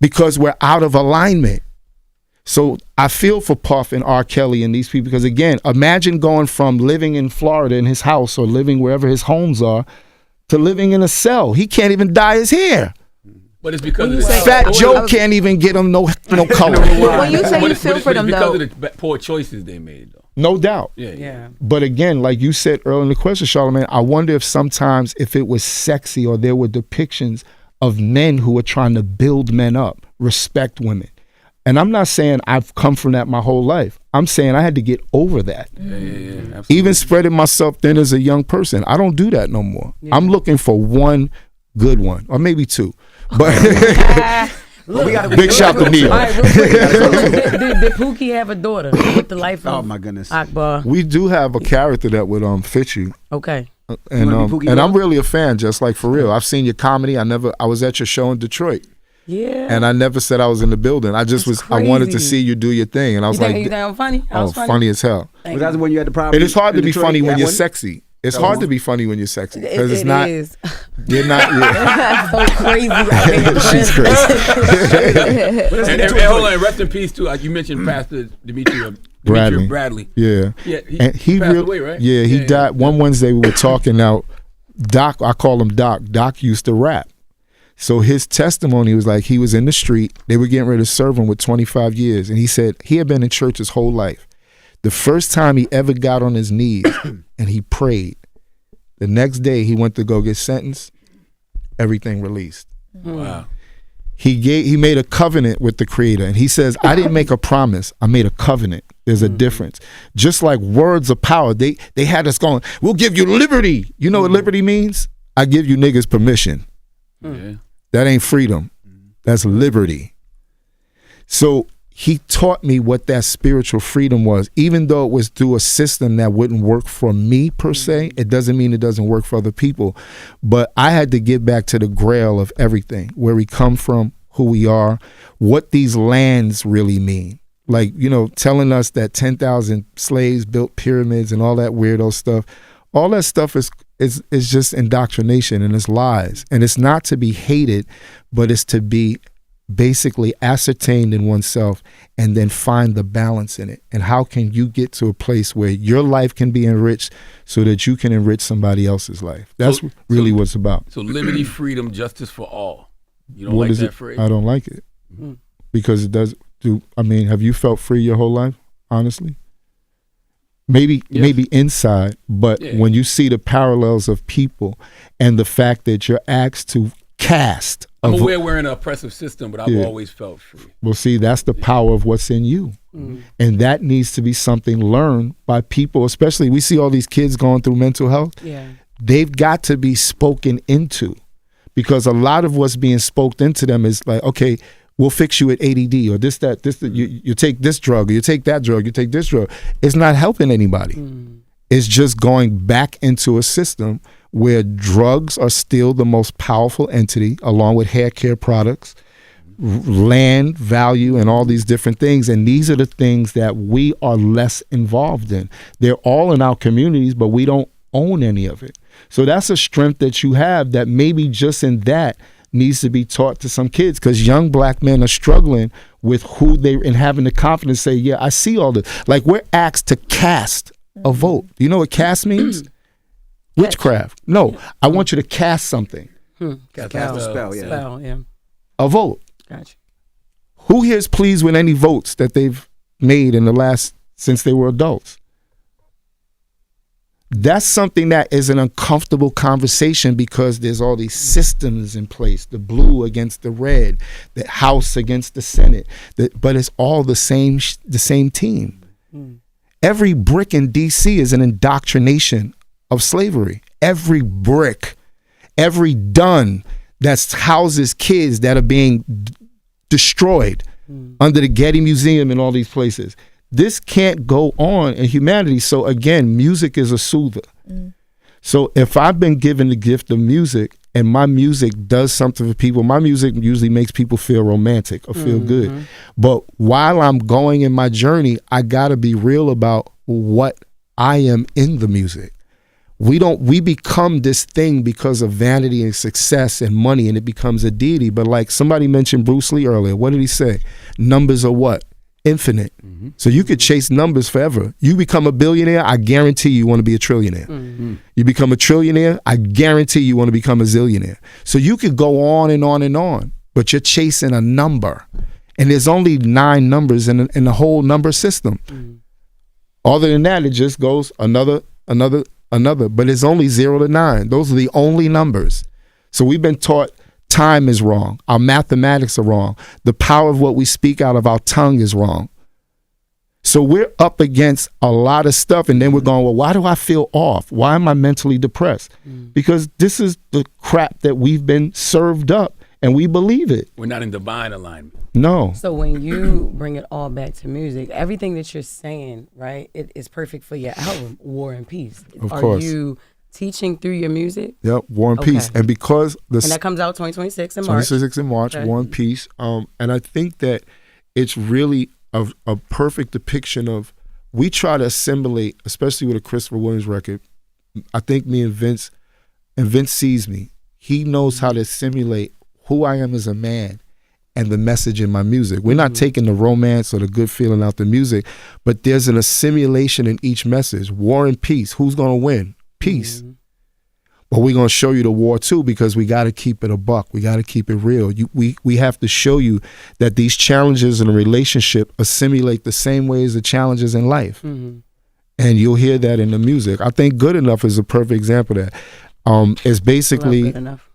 because we're out of alignment. So I feel for Puff and R. Kelly and these people, because again, imagine going from living in Florida in his house or living wherever his homes are to living in a cell. He can't even dye his hair. But it's because of Fat Joe can't even get him no color. When you say you feel for them, though, because of the poor choices they made, though. No doubt. Yeah. But again, like you said earlier in the question, Charlamagne, I wonder if sometimes if it was sexy or there were depictions of men who were trying to build men up, respect women. And I'm not saying I've come from that my whole life. I'm saying I had to get over that. Yeah, even spreading myself thin as a young person. I don't do that no more. Yeah. I'm looking for one good one, or maybe two. But big shout to Neil. Right, did Pookie have a daughter with the life of my goodness. Akbar? We do have a character that would fit you. Okay. And I'm really a fan, just like for real. I've seen your comedy. I was at your show in Detroit. Yeah. And I never said I was in the building. I just I wanted to see you do your thing. And I was you think I'm funny? Funny as hell. Was that when you had the problem? And it's hard to be funny when you're sexy. It's hard to be funny when you're sexy because it's not. Is. You're not. That's so crazy. She's crazy. and hold on, rest in peace too. Like you mentioned, Pastor Demetrius Bradley. Yeah. He passed away, right? Yeah, he died. One Wednesday we were talking out. Doc, I call him Doc. Doc used to rap. So his testimony was like he was in the street. They were getting ready to serve him with 25 years. And he said he had been in church his whole life. The first time he ever got on his knees and he prayed, the next day he went to go get sentenced, everything released. Wow. He made a covenant with the Creator. And he says, I didn't make a promise. I made a covenant. There's a difference. Just like words of power, they had us going, we'll give you liberty. You know what liberty means? I give you niggas permission. Yeah. That ain't freedom. That's liberty. So he taught me what that spiritual freedom was. Even though it was through a system that wouldn't work for me per se, it doesn't mean it doesn't work for other people. But I had to get back to the grail of everything, where we come from, who we are, what these lands really mean. Like, telling us that 10,000 slaves built pyramids and all that weirdo stuff. All that stuff is just indoctrination and it's lies. And it's not to be hated, but it's to be basically ascertained in oneself and then find the balance in it. And how can you get to a place where your life can be enriched so that you can enrich somebody else's life? That's really what it's about. So liberty, freedom, justice for all. You don't like that phrase? I don't like it. Because it does have you felt free your whole life, honestly? Maybe inside, but when you see the parallels of people and the fact that you're asked to cast. I'm aware we're in an oppressive system, but I've always felt free. Well, see, that's the power of what's in you. And that needs to be something learned by people, especially we see all these kids going through mental health. Yeah. They've got to be spoken into, because a lot of what's being spoken into them is like, okay, we'll fix you at ADD or this, you take this drug or you take that drug, you take this drug. It's not helping anybody. It's just going back into a system where drugs are still the most powerful entity, along with hair care products, land value, and all these different things. And these are the things that we are less involved in. They're all in our communities, but we don't own any of it. So that's a strength that you have that maybe just in that needs to be taught to some kids, because young black men are struggling with who they and having the confidence to say, yeah, I see all this. Like, we're asked to cast a vote. Do you know what cast means? Witchcraft. No, I want you to cast something. Cast a spell, yeah. Spell, yeah. A vote. Gotcha. Who here is pleased with any votes that they've made since they were adults? That's something that is an uncomfortable conversation, because there's all these systems in place, the blue against the red, the House against the Senate, but it's all the same team. Every brick in DC is an indoctrination of slavery. Every brick, every dun that houses kids that are being destroyed under the Getty Museum and all these places. This can't go on in humanity. So again, music is a soother. So if I've been given the gift of music and my music does something for people. My music usually makes people feel romantic or feel good. But while I'm going in my journey, I gotta be real about what I am in the music. We become this thing because of vanity and success and money, and it becomes a deity. But like somebody mentioned Bruce Lee earlier, what did he say? Numbers are what? Infinite. So you could chase numbers forever. You become a billionaire, I guarantee you want to be a trillionaire. You become a trillionaire, I guarantee you want to become a zillionaire. So you could go on and on and on, but you're chasing a number. And there's only 9 numbers in the whole number system. Other than that, it just goes another. But it's only 0 to 9. Those are the only numbers. So we've been taught time is wrong. Our mathematics are wrong. The power of what we speak out of our tongue is wrong. So we're up against a lot of stuff, and then we're going, well, why do I feel off? Why am I mentally depressed? Because this is the crap that we've been served up, and we believe it. We're not in divine alignment. No. So when you bring it all back to music, everything that you're saying, right, it is perfect for your album, War and Peace. Of course. Are you teaching through your music? Yep, War and Peace. And because and that comes out 2026 in March. 2026 in March, War and Peace. And I think that it's really a perfect depiction of, we try to assimilate, especially with a Christopher Williams record. I think me and Vince sees me. He knows how to assimilate who I am as a man and the message in my music. We're not taking the romance or the good feeling out the music, but there's an assimilation in each message. War and peace. Who's going to win? Peace. But we're going to show you the war too, because we got to keep it a buck. We got to keep it real. We have to show you that these challenges in a relationship assimilate the same way as the challenges in life. And you'll hear that in the music. I think Good Enough is a perfect example of that. It's basically, Good Enough.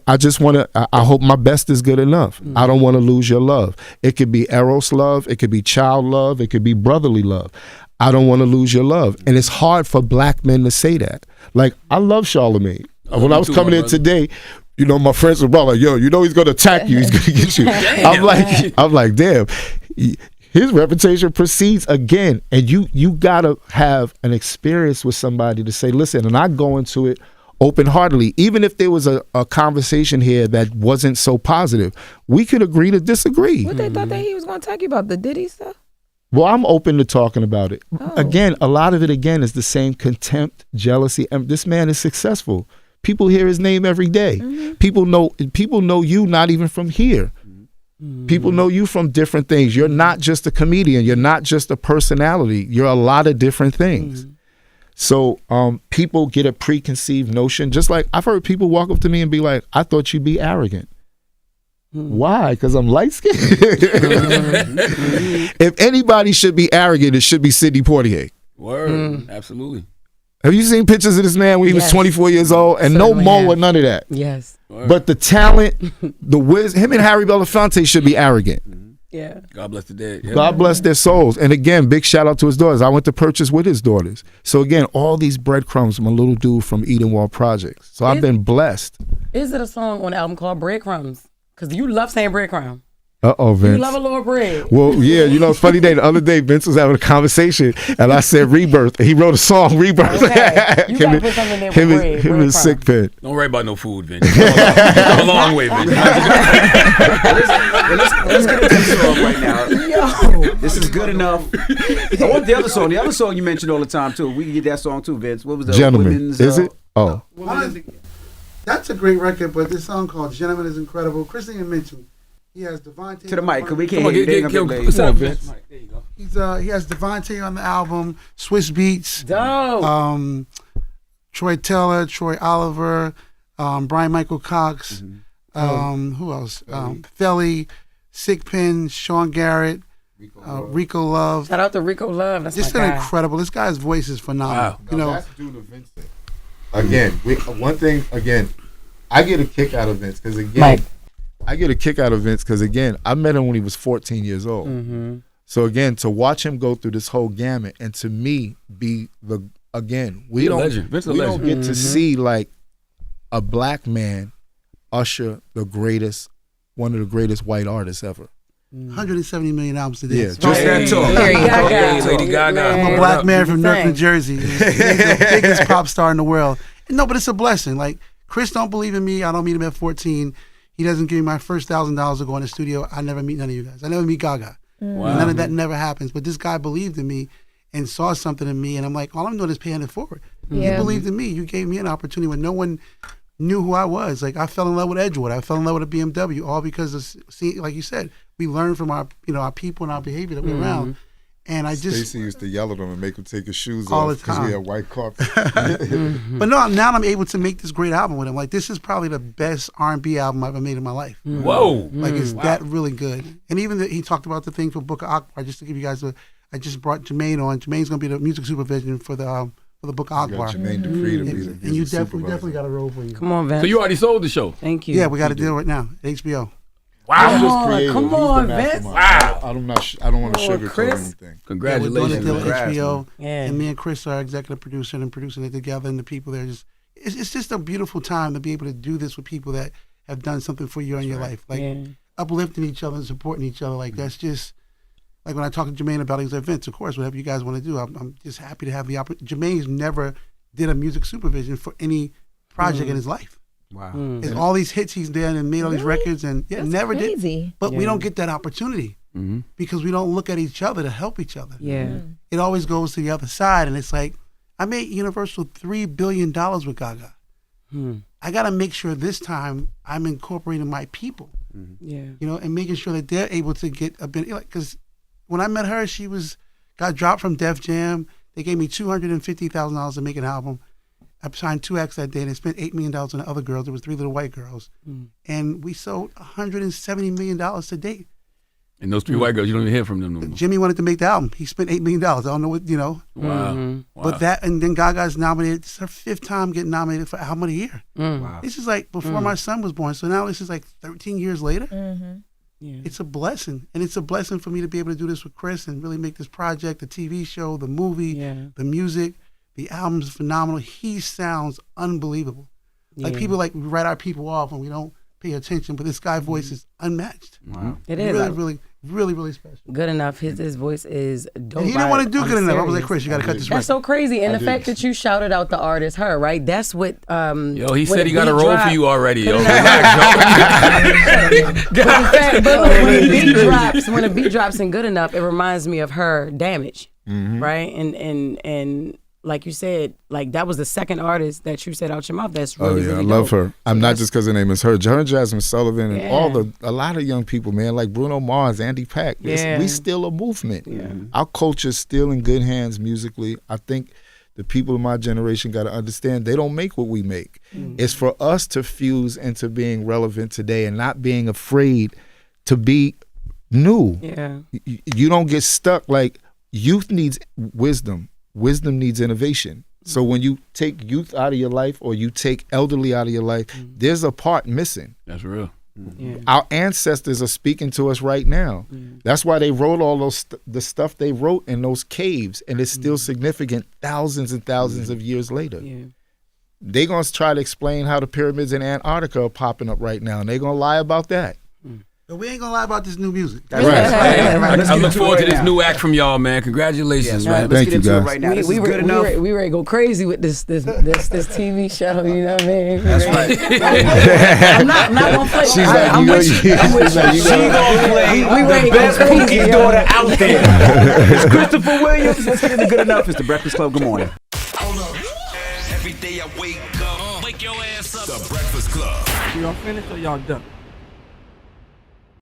I just want to, I hope my best is good enough. I don't want to lose your love. It could be Eros love. It could be child love. It could be brotherly love. I don't want to lose your love. And it's hard for black men to say that. Like, I love Charlamagne. When I was coming in today, you know, my friends were like, yo, you know he's going to attack you. He's going to get you. I'm like, damn. His reputation proceeds again. And you got to have an experience with somebody to say, listen, and I go into it open-heartedly. Even if there was a conversation here that wasn't so positive, we could agree to disagree. What they thought that he was going to talk about, the Diddy stuff? Well, I'm open to talking about it. Again, a lot of it, again, is the same contempt, jealousy. And this man is successful. People hear his name every day. People know you not even from here. People know you from different things. You're not just a comedian. You're not just a personality. You're a lot of different things. So people get a preconceived notion. Just like I've heard people walk up to me and be like, I thought you'd be arrogant. Why? Because I'm light-skinned. If anybody should be arrogant, it should be Sidney Poitier. Word. Absolutely. Have you seen pictures of this man when he was 24 years old? And no mo or none of that. Yes. Word. But the talent, the wisdom, him and Harry Belafonte should be arrogant. Yeah. God bless the dead. Yeah. God bless their souls. And again, big shout out to his daughters. I went to purchase with his daughters. So again, all these breadcrumbs from a little dude from Edenwald Projects. So I've been blessed. Is it a song on the album called Breadcrumbs? Because you love saying breadcrumb. Uh-oh, Vince. You love a little bread. Well, yeah, you know, it's funny day. The other day, Vince was having a conversation, and I said Rebirth. And he wrote a song,Rebirth. Okay. You got to put something there with bread. Him and Sick Pen. Don't worry about no food, Vince. Come a long way, Vince. Let's get into the song right now. Yo, this is Good Enough. I want the other song. The other song you mentioned all the time, too. We can get that song, too, Vince. What was the Gentleman. Women's, is it? Oh. That's a great record, but this song called Gentleman is incredible. Christian mentioned he has Devontae. To the mic, because we can't Come on, hear you. Vince. There you go. He has Devontae on the album, Swiss Beats. Dope. Troy Taylor, Troy Oliver, Brian Michael Cox. Who else? Felly, Sick Pen, Sean Garrett, Rico Love. Shout out to Rico Love. That's Just my guy. incredible. This guy's voice is phenomenal. Wow. You know, that's due to Vince. Again, one thing, I get a kick out of Vince because, I met him when he was 14 years old. So, again, to watch him go through this whole gamut and to me be we don't get to see, like, a black man usher one of the greatest white artists ever. 170 million albums today. Yeah, just that talk. Lady Gaga. I'm a black man from Newark, New Jersey. He's the biggest pop star in the world. No, but it's a blessing. Like, Chris don't believe in me. I don't meet him at 14. He doesn't give me my first $1,000 to go in the studio. I never meet none of you guys. I never meet Gaga. Wow. None of that never happens. But this guy believed in me and saw something in me, and I'm like, all I'm doing is paying it forward. You believed in me. You gave me an opportunity when no one knew who I was. Like, I fell in love with Edgewood. I fell in love with a BMW, all because of seeing, like you said, we learned from our people and our behavior that we're around. And I just Stacey used to yell at him and make him take his shoes all off the because time. we had white carpet. But no, now I'm able to make this great album with him. Like, this is probably the best R&B album I've ever made in my life. Whoa. Like, it's that really good. And even he talked about the thing for Book of Akbar, just to give you guys I just brought Jermaine on. Jermaine's going to be the music supervision for the Book of Akbar. Jermaine Dupree to be the And you definitely got a role for you. Come on, Vince. So you already sold the show? Thank you. Yeah, we got a deal right now at HBO. Wow. Come on, Vince. Wow. I don't want to sugarcoat Chris. anything. Yeah, we're Congratulations. doing a deal at man. HBO. Yeah. And me and Chris are executive producer and producing it together, and the people there it's just a beautiful time to be able to do this with people that have done something for you in your life. Like, uplifting each other and supporting each other. Like, that's just, like when I talked to Jermaine about these events, of course, whatever you guys want to do, I'm just happy to have the opportunity. Jermaine's never did a music supervision for any project in his life. Wow. And all these hits he's done and made all these records and That's never crazy. did. But we don't get that opportunity because we don't look at each other to help each other. Yeah. It always goes to the other side, and it's like, I made Universal $3 billion with Gaga. I got to make sure this time I'm incorporating my people, Yeah. and making sure that they're able to get a bit, because when I met her, she got dropped from Def Jam. They gave me $250,000 to make an album. I signed 2 acts that day, and I spent $8 million on the other girls. There was 3 little white girls. And we sold $170 million to date. And those 3 white girls, you don't even hear from them no more. Jimmy wanted to make the album. He spent $8 million. I don't know what, Wow. But that, and then Gaga's nominated. It's her 5th time getting nominated for Album of the Year. Wow. This is like before my son was born. So now this is like 13 years later. Yeah. It's a blessing. And it's a blessing for me to be able to do this with Chris and really make this project, the TV show, the movie, the music. The album's phenomenal. He sounds unbelievable. Like, people we write our people off and we don't pay attention, but this guy's voice is unmatched. Wow. It is. Really special. Good enough. His voice is dope. And he didn't want to do good enough. I was like, Chris, you got to cut this That's record. so crazy. And the fact that you shouted out the artist, her, right? That's what. Yo, he said he got a role for you already. Yo. But when a beat drops in Good Enough, it reminds me of her Damage, right? And like you said, like that was the second artist that you said out your mouth. That's really, really I love dope. her. I'm not just because her name is her. Her and Jasmine Sullivan and a lot of young people, man, like Bruno Mars, Andy Pack. We still a movement. Our culture's still in good hands musically. I think the people of my generation got to understand they don't make what we make. It's for us to fuse into being relevant today and not being afraid to be new. Yeah. You don't get stuck. Like, youth needs wisdom. Wisdom needs innovation. So when you take youth out of your life or you take elderly out of your life, there's a part missing. That's real. Yeah. Our ancestors are speaking to us right now. That's why they wrote all the stuff they wrote in those caves, and it's still significant thousands and thousands of years later. Yeah. They're going to try to explain how the pyramids in Antarctica are popping up right now, and they're going to lie about that. But we ain't going to lie about this new music. Right. I look forward to this new act from y'all, man. Congratulations, man. Let's Thank get into you, it guys. right now. This is good enough. We ready to go crazy with this TV show. You know what I mean? That's right. I'm not gonna play. She's like, I'm with you. She gonna play We ready the to go best crazy, Pookie's yo. daughter out there. It's Christopher Williams. Let's get into Good Enough. It's the Breakfast Club. Good morning. Hold up. Every day I wake up, wake your ass up. The Breakfast Club. Y'all finished or y'all done?